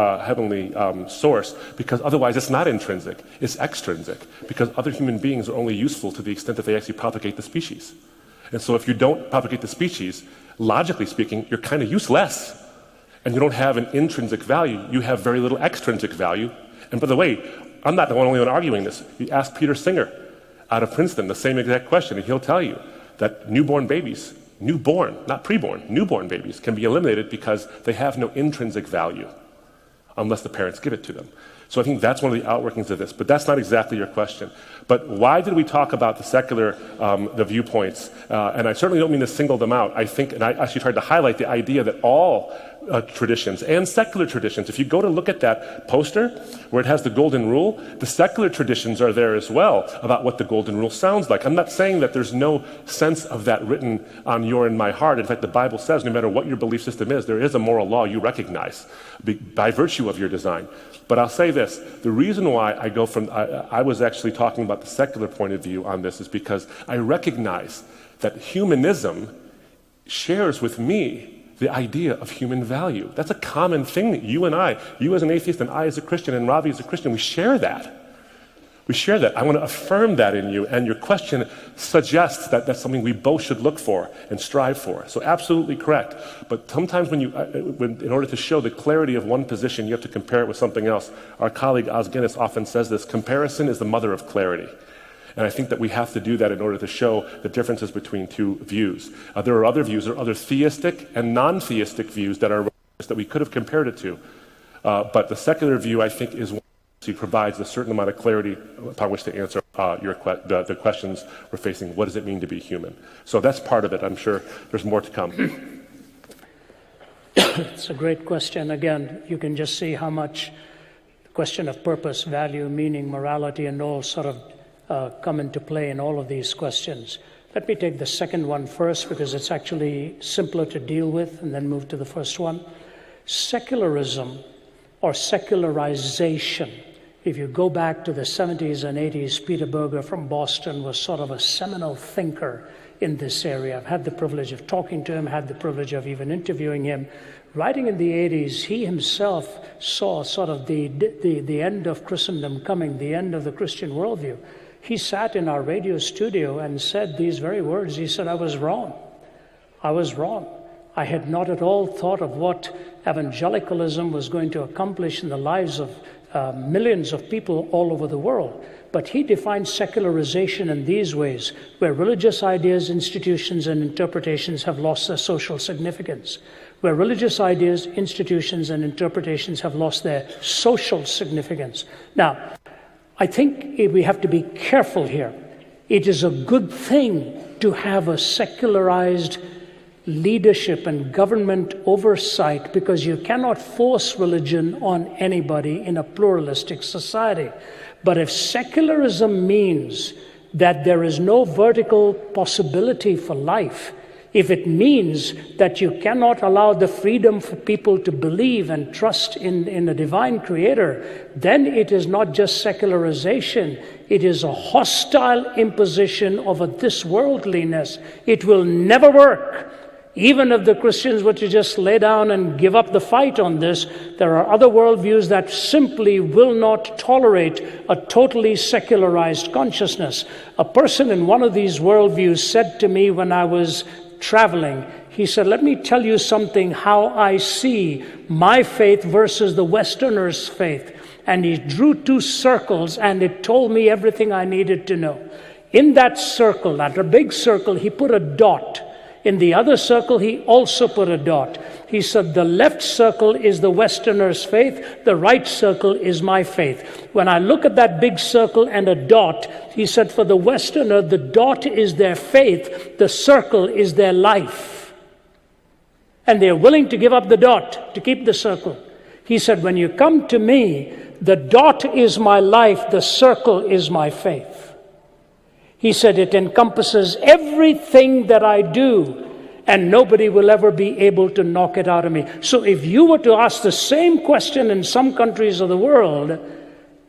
source, because otherwise it's not intrinsic, it's extrinsic, because other human beings are only useful to the extent that they actually propagate the species. And so if you don't propagate the species, logically speaking, you're kind of useless. And you don't have an intrinsic value, you have very little extrinsic value. And by the way, I'm not the only one arguing this. You ask Peter Singer out of Princeton the same exact question, and he'll tell you that newborn babies, newborn, not preborn, newborn babies can be eliminated because they have no intrinsic value unless the parents give it to them. So I think that's one of the outworkings of this, but that's not exactly your question. But why did we talk about the secular, the viewpoints? And I certainly don't mean to single them out. I think, and I actually tried to highlight the idea that all traditions and secular traditions, if you go to look at that poster where it has the golden rule, the secular traditions are there as well about what the golden rule sounds like. I'm not saying that there's no sense of that written on your and my heart. In fact, the Bible says no matter what your belief system is, there is a moral law you recognize by virtue of your design. But I'll say this, the reason why I go from, I was actually talking about the secular point of view on this is because I recognize that humanism shares with me the idea of human value. That's a common thing that you and I, you as an atheist and I as a Christian and Ravi as a Christian, we share that. We share that. I want to affirm that in you, and your question suggests that that's something we both should look for and strive for. So absolutely correct. But sometimes in order to show the clarity of one position, you have to compare it with something else. Our colleague Os Guinness often says this: comparison is the mother of clarity. And I think that we have to do that in order to show the differences between two views. There are other views, there are other theistic and non-theistic views that we could have compared it to. But the secular view, I think, is one that provides a certain amount of clarity upon which to answer the questions we're facing. What does it mean to be human? So that's part of it. I'm sure there's more to come. It's a great question. Again, you can just see how much the question of purpose, value, meaning, morality, and all sort of come into play in all of these questions. Let me take the second one first, because it's actually simpler to deal with, and then move to the first one. Secularism or secularization. If you go back to the 70s and 80s, Peter Berger from Boston was sort of a seminal thinker in this area. I've had the privilege of talking to him, had the privilege of even interviewing him. Writing in the 80s, he himself saw sort of the end of Christendom coming, the end of the Christian worldview. He sat in our radio studio and said these very words. He said, I was wrong. I was wrong. I had not at all thought of what evangelicalism was going to accomplish in the lives of millions of people all over the world. But he defined secularization in these ways, where religious ideas, institutions, and interpretations have lost their social significance. Where religious ideas, institutions, and interpretations have lost their social significance. Now, I think we have to be careful here. It is a good thing to have a secularized leadership and government oversight, because you cannot force religion on anybody in a pluralistic society. But if secularism means that there is no vertical possibility for life, if it means that you cannot allow the freedom for people to believe and trust in a divine creator, then it is not just secularization, it is a hostile imposition of a this-worldliness. It will never work. Even if the Christians were to just lay down and give up the fight on this, there are other worldviews that simply will not tolerate a totally secularized consciousness. A person in one of these worldviews said to me when I was traveling, he said, let me tell you something, how I see my faith versus the Westerner's faith. And he drew two circles, and it told me everything I needed to know. In that circle, that a big circle, he put a dot. In the other circle, he also put a dot. He said, the left circle is the Westerner's faith, the right circle is my faith. When I look at that big circle and a dot, he said, for the Westerner, the dot is their faith, the circle is their life. And they're willing to give up the dot to keep the circle. He said, when you come to me, the dot is my life, the circle is my faith. He said, it encompasses everything that I do, and nobody will ever be able to knock it out of me. So if you were to ask the same question in some countries of the world,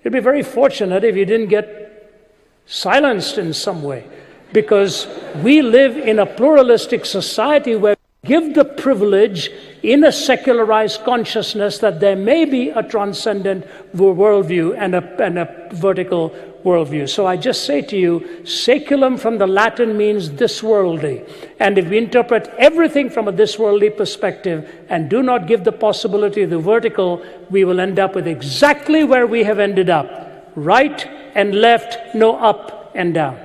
you'd be very fortunate if you didn't get silenced in some way. Because we live in a pluralistic society where we give the privilege in a secularized consciousness that there may be a transcendent worldview and a vertical worldview. So I just say to you, seculum from the Latin means this worldly. And if we interpret everything from a this worldly perspective and do not give the possibility of the vertical, we will end up with exactly where we have ended up. Right and left, no up and down.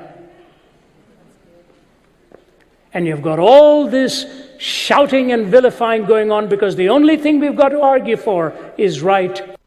And you've got all this shouting and vilifying going on because the only thing we've got to argue for is right.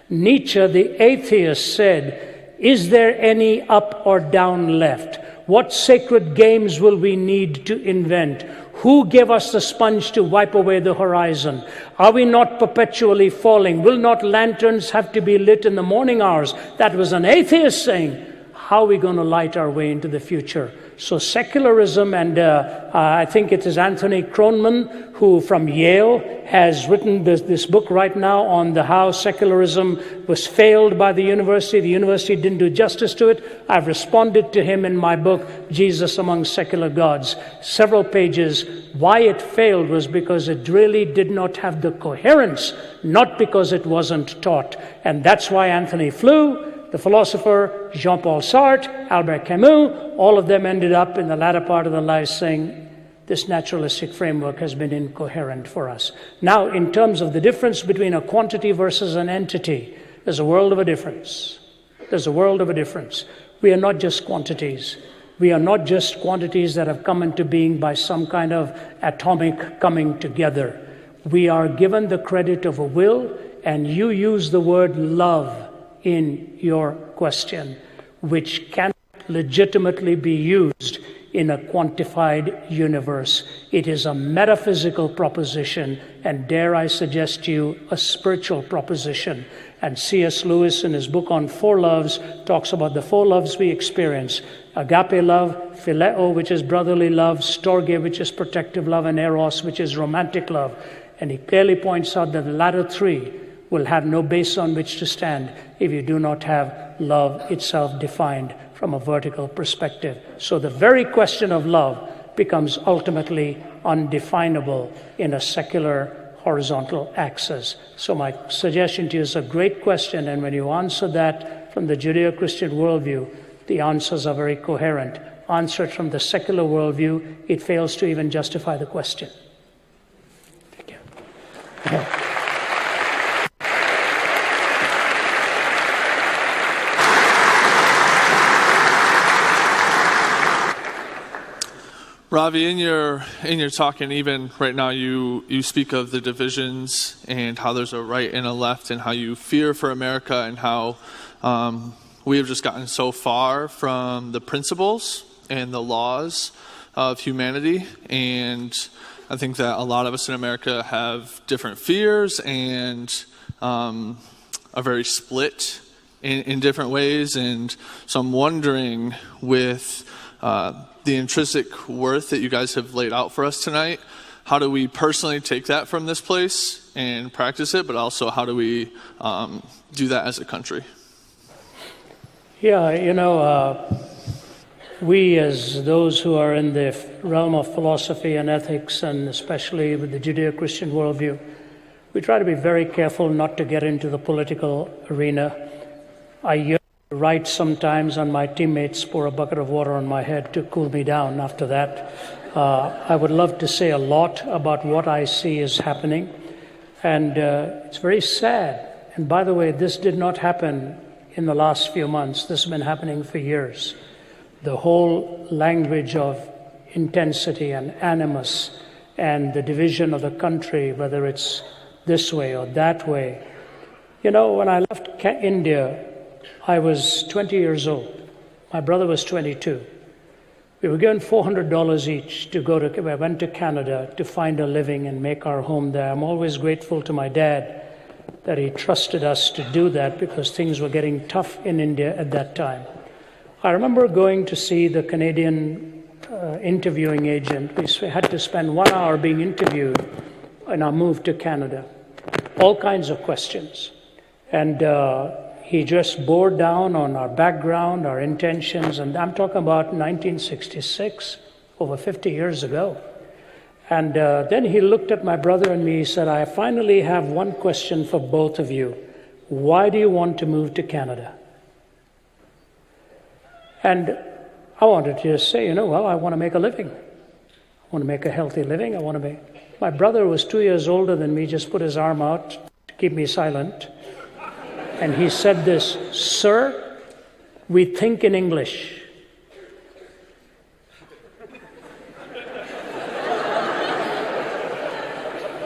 Nietzsche, the atheist, said, is there any up or down left? What sacred games will we need to invent? Who gave us the sponge to wipe away the horizon? Are we not perpetually falling? Will not lanterns have to be lit in the morning hours? That was an atheist saying. How are we going to light our way into the future? So secularism, and I think it is Anthony Kronman, who from Yale has written this book right now on how secularism was failed by the university. The university didn't do justice to it. I've responded to him in my book, Jesus Among Secular Gods. Several pages. Why it failed was because it really did not have the coherence, not because it wasn't taught. And that's why Anthony Flew, the philosopher Jean-Paul Sartre, Albert Camus, all of them ended up in the latter part of their lives saying, this naturalistic framework has been incoherent for us. Now, in terms of the difference between a quantity versus an entity, there's a world of a difference. There's a world of a difference. We are not just quantities. We are not just quantities that have come into being by some kind of atomic coming together. We are given the credit of a will, and you use the word love in your question, which cannot legitimately be used in a quantified universe. It is a metaphysical proposition, and dare I suggest to you, a spiritual proposition. And C.S. Lewis, in his book on four loves, talks about the four loves we experience: agape love, phileo, which is brotherly love, storge, which is protective love, and eros, which is romantic love. And he clearly points out that the latter three will have no base on which to stand if you do not have love itself defined from a vertical perspective. So the very question of love becomes ultimately undefinable in a secular horizontal axis. So my suggestion to you is a great question, and when you answer that from the Judeo-Christian worldview, the answers are very coherent. Answered from the secular worldview, it fails to even justify the question. Thank you. Ravi, in your talk, and even right now, you speak of the divisions and how there's a right and a left, and how you fear for America, and how we have just gotten so far from the principles and the laws of humanity. And I think that a lot of us in America have different fears and are very split in different ways. And so I'm wondering, with the intrinsic worth that you guys have laid out for us tonight, how do we personally take that from this place and practice it, but also how do we do that as a country? Yeah, we as those who are in the realm of philosophy and ethics, and especially with the Judeo-Christian worldview, we try to be very careful not to get into the political arena. I write sometimes, and my teammates pour a bucket of water on my head to cool me down after that. I would love to say a lot about what I see is happening, and it's very sad. And by the way, this did not happen in the last few months. This has been happening for years. The whole language of intensity and animus and the division of the country, whether it's this way or that way. You know, when I left India, I was 20 years old. My brother was 22. We were given $400 each to go to, I went to Canada to find a living and make our home there. I'm always grateful to my dad that he trusted us to do that, because things were getting tough in India at that time. I remember going to see the Canadian interviewing agent. We had to spend 1 hour being interviewed in our move to Canada. All kinds of questions. And he just bore down on our background, our intentions, and I'm talking about 1966, over 50 years ago. And then he looked at my brother and me, he said, I finally have one question for both of you. Why do you want to move to Canada? And I wanted to just say, well, I want to make a living. I want to make a healthy living. My brother was 2 years older than me, just put his arm out to keep me silent. And he said this, sir, we think in English.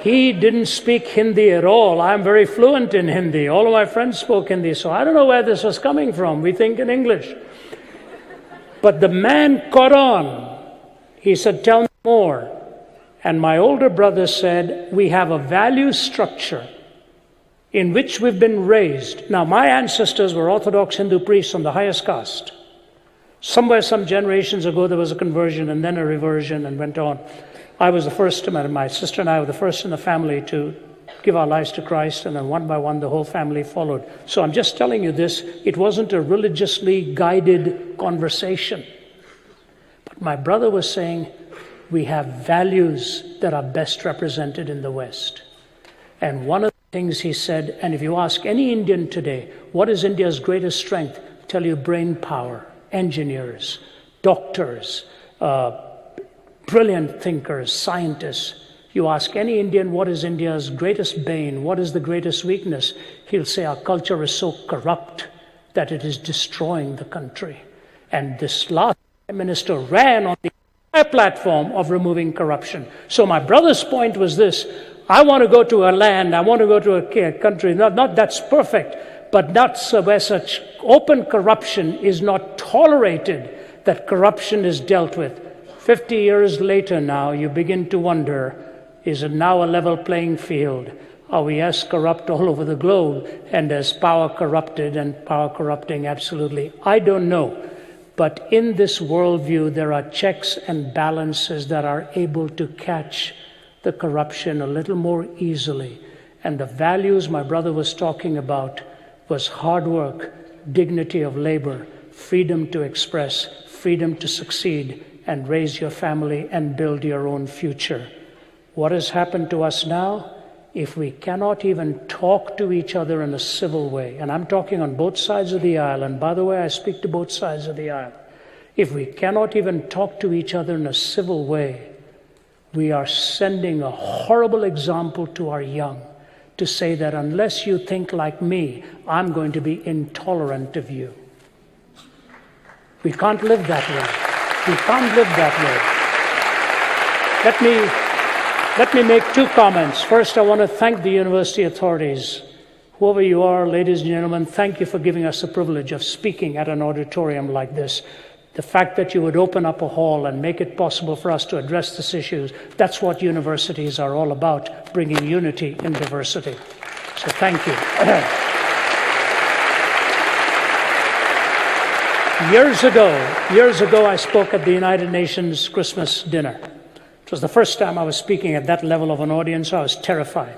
He didn't speak Hindi at all. I'm very fluent in Hindi. All of my friends spoke Hindi, so I don't know where this was coming from. We think in English. But the man caught on. He said, tell me more. And my older brother said, we have a value structure in which we've been raised. Now, my ancestors were Orthodox Hindu priests from the highest caste. Somewhere, some generations ago, there was a conversion and then a reversion and went on. I was the first, my sister and I were the first in the family to give our lives to Christ, and then one by one, the whole family followed. So I'm just telling you this, it wasn't a religiously guided conversation. But my brother was saying, we have values that are best represented in the West. And one of the things he said, and if you ask any Indian today, what is India's greatest strength? Tell you brain power, engineers, doctors, brilliant thinkers, scientists. You ask any Indian what is India's greatest bane, what is the greatest weakness, he'll say our culture is so corrupt that it is destroying the country. And this last Prime Minister ran on the entire platform of removing corruption. So my brother's point was this: I want to go to a land, I want to go to a country, not that's perfect, but not where such open corruption is not tolerated, that corruption is dealt with. 50 years later now, you begin to wonder, is it now a level playing field? Are we as corrupt all over the globe and as power corrupted and power corrupting? Absolutely. I don't know. But in this worldview, there are checks and balances that are able to catch the corruption a little more easily. And the values my brother was talking about was hard work, dignity of labor, freedom to express, freedom to succeed and raise your family and build your own future. What has happened to us now? If we cannot even talk to each other in a civil way, and I'm talking on both sides of the aisle, and by the way, I speak to both sides of the aisle. If we cannot even talk to each other in a civil way, we are sending a horrible example to our young to say that unless you think like me, I'm going to be intolerant of you. We can't live that way. We can't live that way. Let me make two comments. First, I want to thank the university authorities. Whoever you are, ladies and gentlemen, thank you for giving us the privilege of speaking at an auditorium like this. The fact that you would open up a hall and make it possible for us to address these issues, that's what universities are all about, bringing unity in diversity. So thank you. Years ago, I spoke at the United Nations Christmas dinner. It was the first time I was speaking at that level of an audience. I was terrified.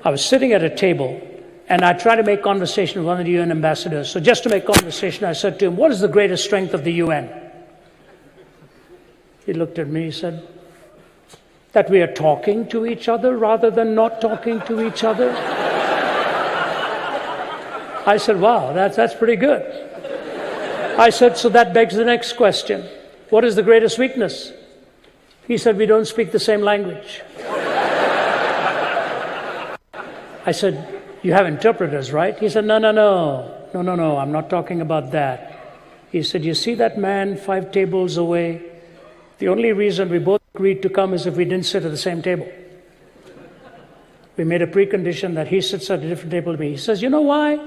I was sitting at a table, and I tried to make conversation with one of the UN ambassadors. So just to make conversation, I said to him, what is the greatest strength of the UN? He looked at me, he said, that we are talking to each other rather than not talking to each other. I said, wow, that's pretty good. I said, so that begs the next question. What is the greatest weakness? He said, we don't speak the same language. I said, you have interpreters, right? He said, no, I'm not talking about that. He said, you see that man 5 tables away? The only reason we both agreed to come is if we didn't sit at the same table. We made a precondition that he sits at a different table to me. He says, you know why?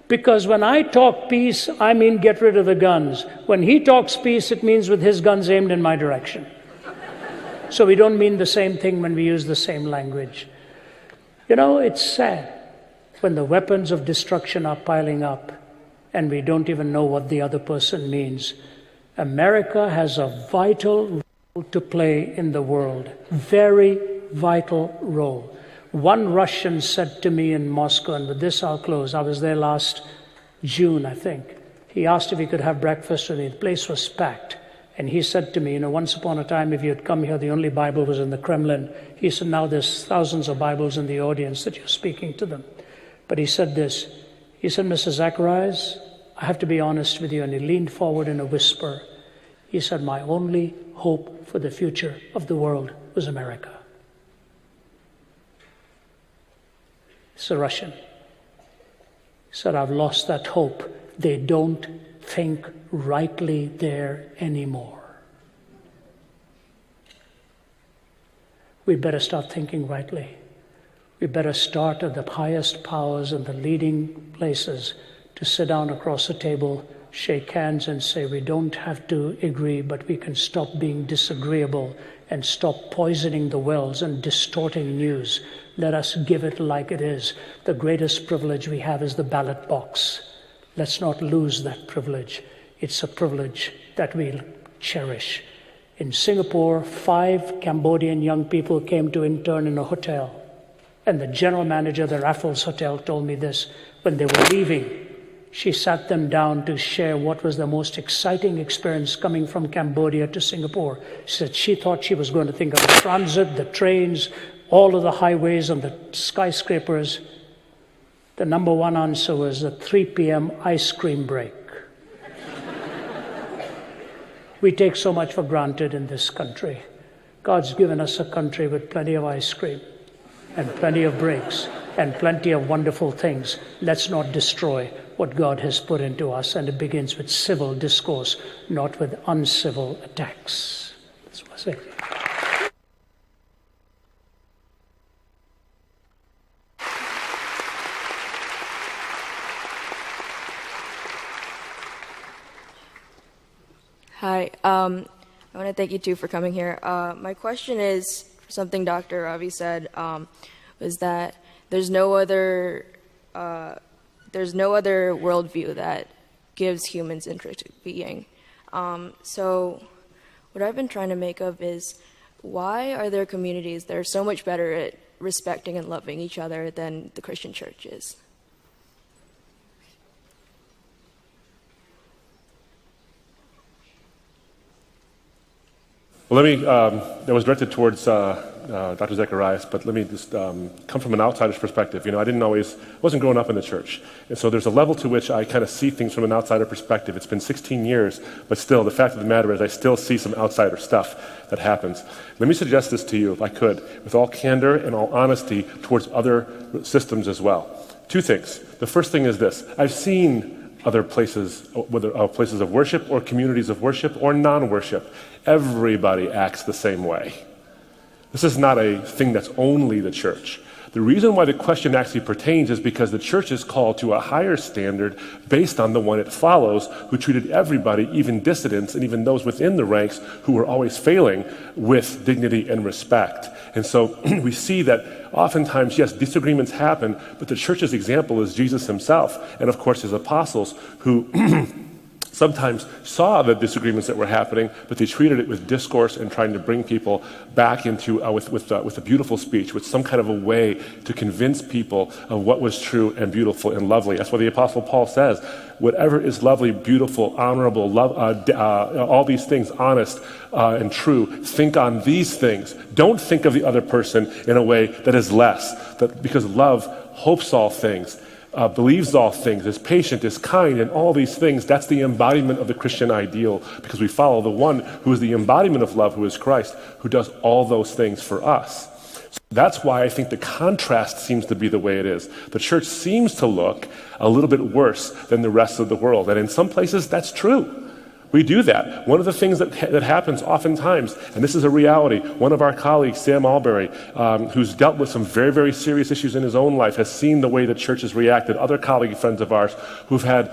Because when I talk peace, I mean get rid of the guns. When he talks peace, it means with his guns aimed in my direction. So we don't mean the same thing when we use the same language. You know, it's sad when the weapons of destruction are piling up and we don't even know what the other person means. America has a vital role to play in the world, very vital role. One Russian said to me in Moscow, and with this I'll close, I was there last June, I think. He asked if he could have breakfast with me. The place was packed. And he said to me, once upon a time, if you had come here, the only Bible was in the Kremlin. He said, now there's thousands of Bibles in the audience that you're speaking to them. But he said this. He said, Mr. Zacharias, I have to be honest with you. And he leaned forward in a whisper. He said, my only hope for the future of the world was America. It's a Russian. He said, I've lost that hope. They don't think rightly there anymore. We better start thinking rightly. We better start at the highest powers and the leading places to sit down across a table, shake hands and say we don't have to agree, but we can stop being disagreeable and stop poisoning the wells and distorting news. Let us give it like it is. The greatest privilege we have is the ballot box. Let's not lose that privilege. It's a privilege that we'll cherish. In Singapore, 5 Cambodian young people came to intern in a hotel. And the general manager of the Raffles Hotel told me this. When they were leaving, she sat them down to share what was the most exciting experience coming from Cambodia to Singapore. She said she thought she was going to think of the transit, the trains, all of the highways and the skyscrapers, the number one answer was a 3 p.m. ice cream break. We take so much for granted in this country. God's given us a country with plenty of ice cream and plenty of breaks and plenty of wonderful things. Let's not destroy what God has put into us, and it begins with civil discourse, not with uncivil attacks. That's what I say. Hi, I want to thank you too for coming here. My question is something Dr. Ravi said, was that there's no other worldview that gives humans intrinsic being. So what I've been trying to make of is, why are there communities that are so much better at respecting and loving each other than the Christian church is? Well, that was directed towards Dr. Zacharias, but let me just come from an outsider's perspective. I wasn't growing up in the church. And so there's a level to which I kind of see things from an outsider perspective. It's been 16 years, but still, the fact of the matter is I still see some outsider stuff that happens. Let me suggest this to you, if I could, with all candor and all honesty towards other systems as well. 2 things. The first thing is this. I've seen other places, whether places of worship or communities of worship or non-worship. Everybody acts the same way. This is not a thing that's only the church. The reason why the question actually pertains is because the church is called to a higher standard based on the one it follows, who treated everybody, even dissidents and even those within the ranks who were always failing, with dignity and respect. And so we see that oftentimes, yes, disagreements happen, but the church's example is Jesus himself and, of course, his apostles, who sometimes saw the disagreements that were happening, but they treated it with discourse and trying to bring people back into, with a beautiful speech, with some kind of a way to convince people of what was true and beautiful and lovely. That's why the Apostle Paul says, whatever is lovely, beautiful, honorable, all these things, honest and true, think on these things. Don't think of the other person in a way that is less, because love hopes all things, believes all things, is patient, is kind, and all these things. That's the embodiment of the Christian ideal, because we follow the one who is the embodiment of love, who is Christ, who does all those things for us. So that's why I think the contrast seems to be the way it is. The church seems to look a little bit worse than the rest of the world, and in some places that's true. We do that. One of the things that happens oftentimes, and this is a reality, one of our colleagues, Sam Albury, who's dealt with some very, very serious issues in his own life, has seen the way the church has reacted. Other colleague friends of ours who've had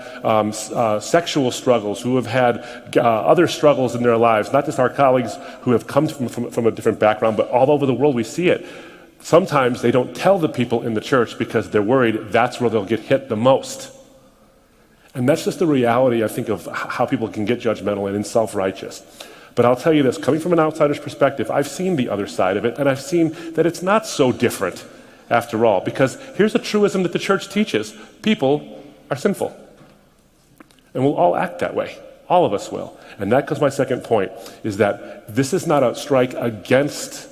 sexual struggles, who have had other struggles in their lives, not just our colleagues who have come from a different background, but all over the world we see it. Sometimes they don't tell the people in the church because they're worried that's where they'll get hit the most. And that's just the reality, I think, of how people can get judgmental and self-righteous. But I'll tell you this, coming from an outsider's perspective, I've seen the other side of it, and I've seen that it's not so different after all. Because here's a truism that the church teaches. People are sinful. And we'll all act that way. All of us will. And that goes my second point, is that this is not a strike against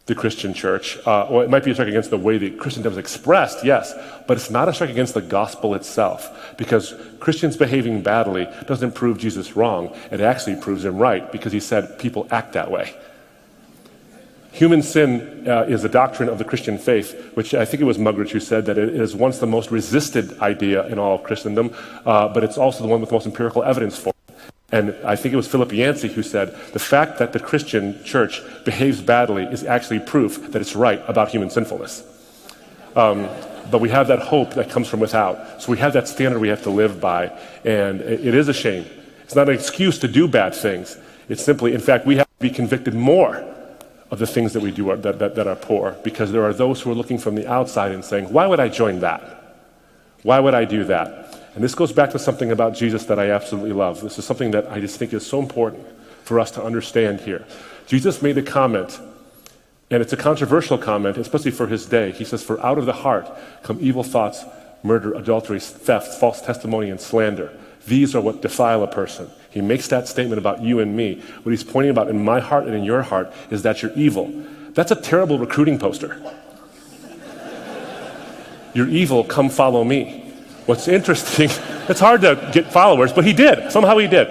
the Christian church, or it might be a strike against the way that Christendom is expressed, yes, but it's not a strike against the gospel itself, because Christians behaving badly doesn't prove Jesus wrong. It actually proves him right, because he said people act that way. Human sin is a doctrine of the Christian faith, which I think it was Muggeridge who said that it is once the most resisted idea in all of Christendom, but it's also the one with the most empirical evidence for it. And I think it was Philip Yancey who said, the fact that the Christian church behaves badly is actually proof that it's right about human sinfulness. But we have that hope that comes from without. So we have that standard we have to live by. And it is a shame. It's not an excuse to do bad things. It's simply, in fact, we have to be convicted more of the things that we do that are poor, because there are those who are looking from the outside and saying, why would I join that? Why would I do that? And this goes back to something about Jesus that I absolutely love. This is something that I just think is so important for us to understand here. Jesus made a comment, and it's a controversial comment, especially for his day. He says, for out of the heart come evil thoughts, murder, adultery, theft, false testimony, and slander. These are what defile a person. He makes that statement about you and me. What he's pointing about in my heart and in your heart is that you're evil, That's a terrible recruiting poster. You're evil, come follow me. What's interesting, it's hard to get followers, but he did. Somehow he did.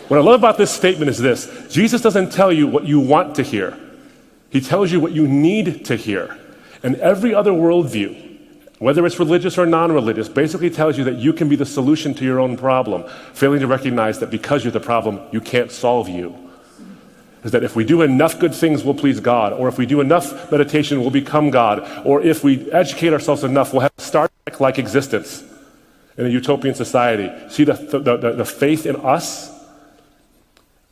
What I love about this statement is this: Jesus doesn't tell you what you want to hear. He tells you what you need to hear. And every other worldview, whether it's religious or non-religious, basically tells you that you can be the solution to your own problem, failing to recognize that because you're the problem, you can't solve you. Is that if we do enough good things, we'll please God, or if we do enough meditation, we'll become God, or if we educate ourselves enough, we'll have a Star Trek-like existence in a utopian society. See the faith in us?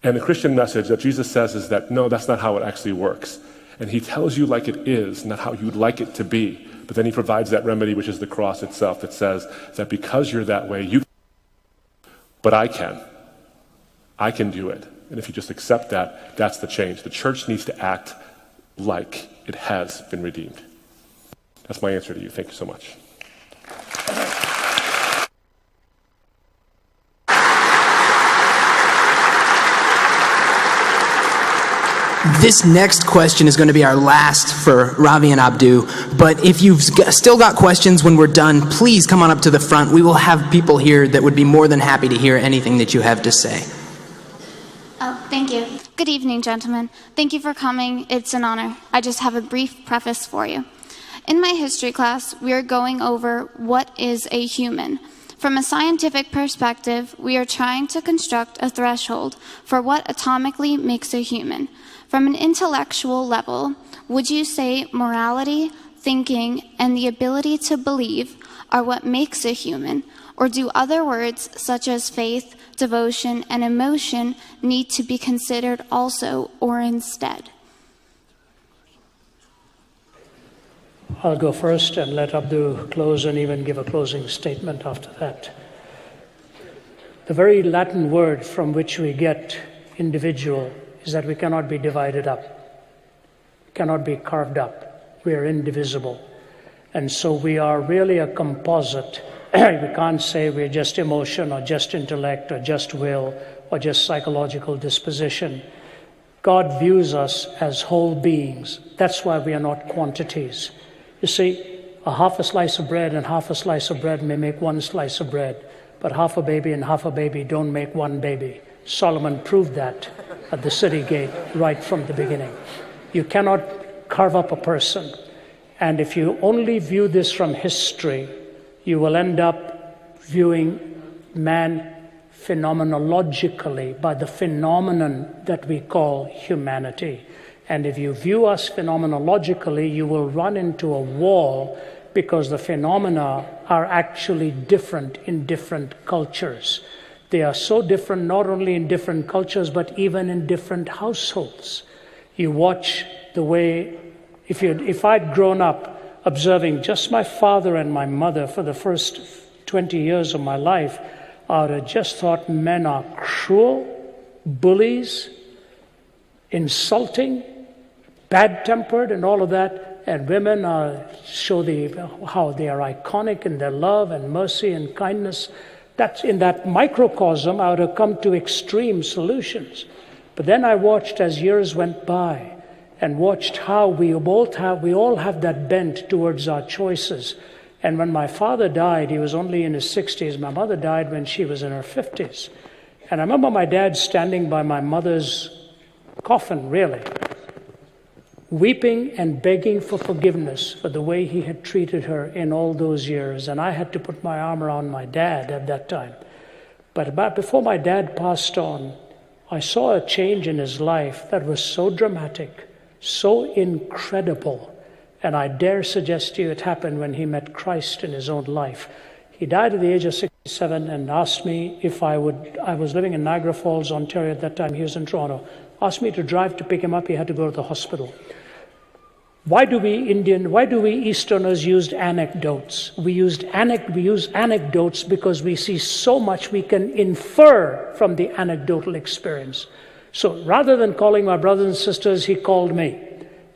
And the Christian message that Jesus says is that, no, that's not how it actually works. And he tells you like it is, not how you'd like it to be. But then he provides that remedy, which is the cross itself, that says that because you're that way, you but I can. I can do it. And if you just accept that, that's the change. The church needs to act like it has been redeemed. That's my answer to you. Thank you so much. This next question is going to be our last for Ravi and Abdu, but if you've still got questions when we're done, please come on up to the front. We will have people here that would be more than happy to hear anything that you have to say. Oh, thank you. Good evening, gentlemen. Thank you for coming. It's an honor. I just have a brief preface for you. In my history class, we are going over what is a human. From a scientific perspective, we are trying to construct a threshold for what atomically makes a human. From an intellectual level, would you say morality, thinking, and the ability to believe are what makes a human? Or do other words such as faith, devotion, and emotion need to be considered also or instead? I'll go first and let Abdu close and even give a closing statement after that. The very Latin word from which we get individual is that we cannot be divided up, cannot be carved up. We are indivisible. And so we are really a composite. We can't say we're just emotion or just intellect or just will or just psychological disposition. God views us as whole beings. That's why we are not quantities. You see, a half a slice of bread and half a slice of bread may make one slice of bread, but half a baby and half a baby don't make one baby. Solomon proved that at the city gate right from the beginning. You cannot carve up a person. And if you only view this from history, you will end up viewing man phenomenologically by the phenomenon that we call humanity. And if you view us phenomenologically, you will run into a wall because the phenomena are actually different in different cultures. They are so different not only in different cultures, but even in different households. You watch the way, if I'd grown up observing just my father and my mother for the first 20 years of my life, I would have just thought men are cruel, bullies, insulting, bad-tempered and all of that, and women show how they are iconic in their love and mercy and kindness. That's in that microcosm, I would have come to extreme solutions. But then I watched as years went by and watched how we all have that bent towards our choices. And when my father died, he was only in his 60s. My mother died when she was in her 50s. And I remember my dad standing by my mother's coffin, really, weeping and begging for forgiveness for the way he had treated her in all those years. And I had to put my arm around my dad at that time. But about before my dad passed on, I saw a change in his life that was so dramatic, so incredible. And I dare suggest to you it happened when he met Christ in his own life. He died at the age of 67 and asked me if I was living in Niagara Falls, Ontario at that time. He was in Toronto. Asked me to drive to pick him up. He had to go to the hospital. Why do we Easterners use anecdotes? We use anecdotes because we see so much we can infer from the anecdotal experience. So rather than calling my brothers and sisters, he called me.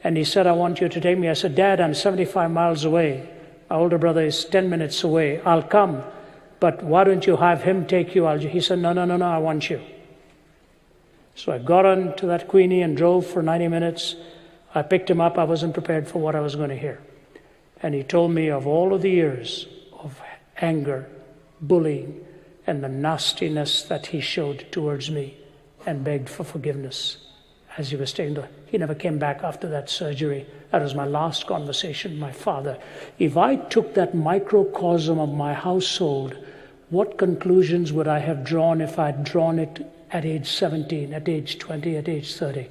And he said, I want you to take me. I said, Dad, I'm 75 miles away. My older brother is 10 minutes away. I'll come. But why don't you have him take you? He said, no, I want you. So I got on to that Queenie and drove for 90 minutes. I picked him up. I wasn't prepared for what I was going to hear. And he told me of all of the years of anger, bullying, and the nastiness that he showed towards me, and begged for forgiveness as he was taken to. He never came back after that surgery. That was my last conversation with my father. If I took that microcosm of my household, what conclusions would I have drawn if I'd drawn it at age 17, at age 20, at age 30?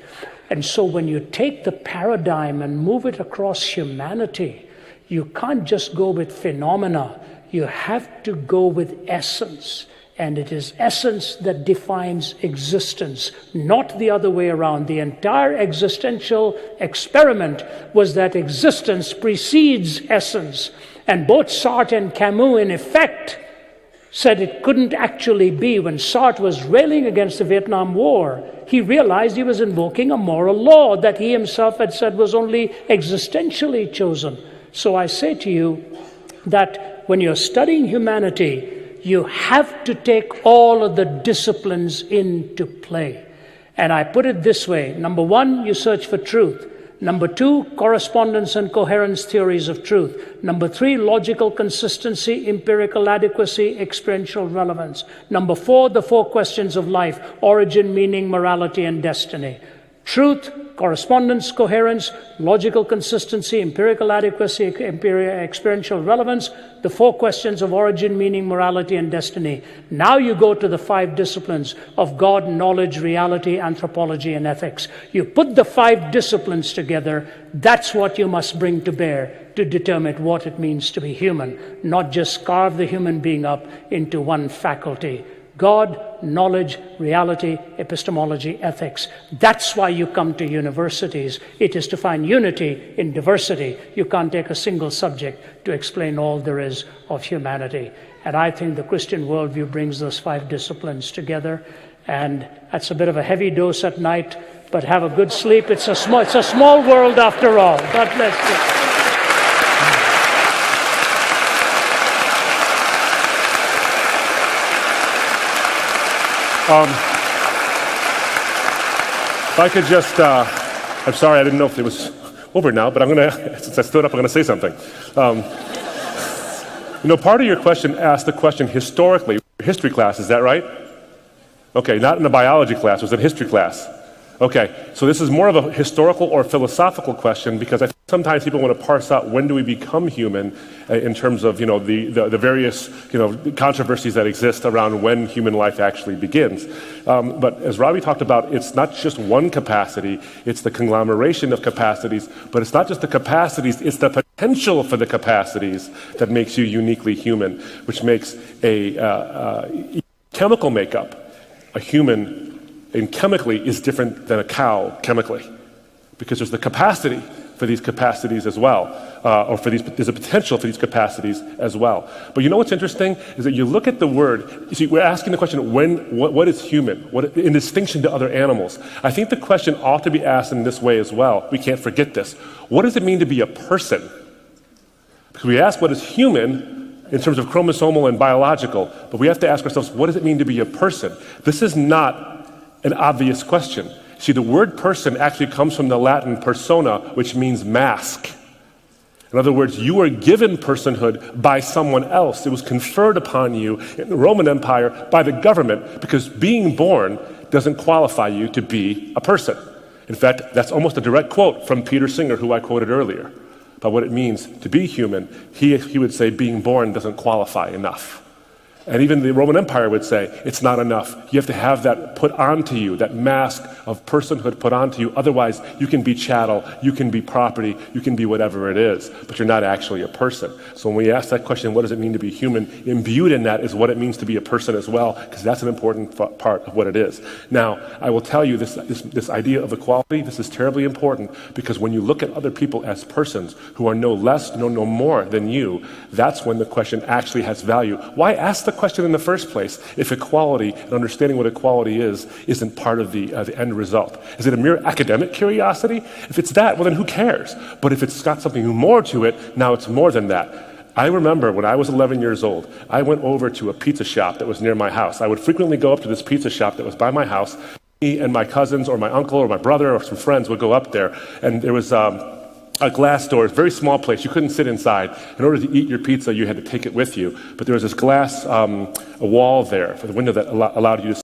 And so when you take the paradigm and move it across humanity, you can't just go with phenomena. You have to go with essence. And it is essence that defines existence, not the other way around. The entire existential experiment was that existence precedes essence. And both Sartre and Camus, in effect, said it couldn't actually be. When Sartre was railing against the Vietnam War, he realized he was invoking a moral law that he himself had said was only existentially chosen. So I say to you that when you're studying humanity, you have to take all of the disciplines into play. And I put it this way. Number one, you search for truth. Number two, correspondence and coherence theories of truth. Number three, logical consistency, empirical adequacy, experiential relevance. Number four, the four questions of life: origin, meaning, morality, and destiny. Truth, correspondence, coherence, logical consistency, empirical adequacy, experiential relevance, the four questions of origin, meaning, morality, and destiny. Now you go to the five disciplines of God, knowledge, reality, anthropology, and ethics. You put the five disciplines together, that's what you must bring to bear to determine what it means to be human, not just carve the human being up into one faculty. God, knowledge, reality, epistemology, ethics. That's why you come to universities. It is to find unity in diversity. You can't take a single subject to explain all there is of humanity. And I think the Christian worldview brings those five disciplines together. And that's a bit of a heavy dose at night, but have a good sleep. It's a small world after all. God bless you. If I could just, I'm sorry, I didn't know if it was over now, but since I stood up, I'm going to say something. Part of your question asked the question historically, history class, is that right? Okay, not in a biology class, it was in history class. Okay, so this is more of a historical or philosophical question, because I think sometimes people want to parse out when do we become human in terms of the various controversies that exist around when human life actually begins. But as Ravi talked about, it's not just one capacity, it's the conglomeration of capacities, but it's not just the capacities, it's the potential for the capacities that makes you uniquely human, which makes a chemical makeup, a human and chemically is different than a cow chemically, because there's the capacity for these capacities as well, there's a potential for these capacities as well. But you know what's interesting is that you look at the word. You see, we're asking the question: what is human? In distinction to other animals? I think the question ought to be asked in this way as well. We can't forget this. What does it mean to be a person? Because we ask what is human in terms of chromosomal and biological, but we have to ask ourselves, what does it mean to be a person? This is not an obvious question. See, the word person actually comes from the Latin persona, which means mask. In other words, you were given personhood by someone else. It was conferred upon you in the Roman Empire by the government, because being born doesn't qualify you to be a person. In fact, that's almost a direct quote from Peter Singer, who I quoted earlier, about what it means to be human. He would say being born doesn't qualify enough. And even the Roman Empire would say, it's not enough. You have to have that put onto you, that mask of personhood put onto you. Otherwise, you can be chattel, you can be property, you can be whatever it is, but you're not actually a person. So when we ask that question, what does it mean to be human? Imbued in that is what it means to be a person as well, because that's an important part of what it is. Now, I will tell you this idea of equality, this is terribly important, because when you look at other people as persons who are no less, no more than you, that's when the question actually has value. Why ask the question in the first place if equality and understanding what equality isn't part of the end result? Is it a mere academic curiosity? If it's that, well then who cares? But if it's got something more to it, now it's more than that. I remember when I was 11 years old, I went over to a pizza shop that was near my house. I would frequently go up to this pizza shop that was by my house. Me and my cousins or my uncle or my brother or some friends would go up there, and there was a glass door, a very small place. You couldn't sit inside. In order to eat your pizza, you had to take it with you. But there was this glass a wall there for the window that allowed you to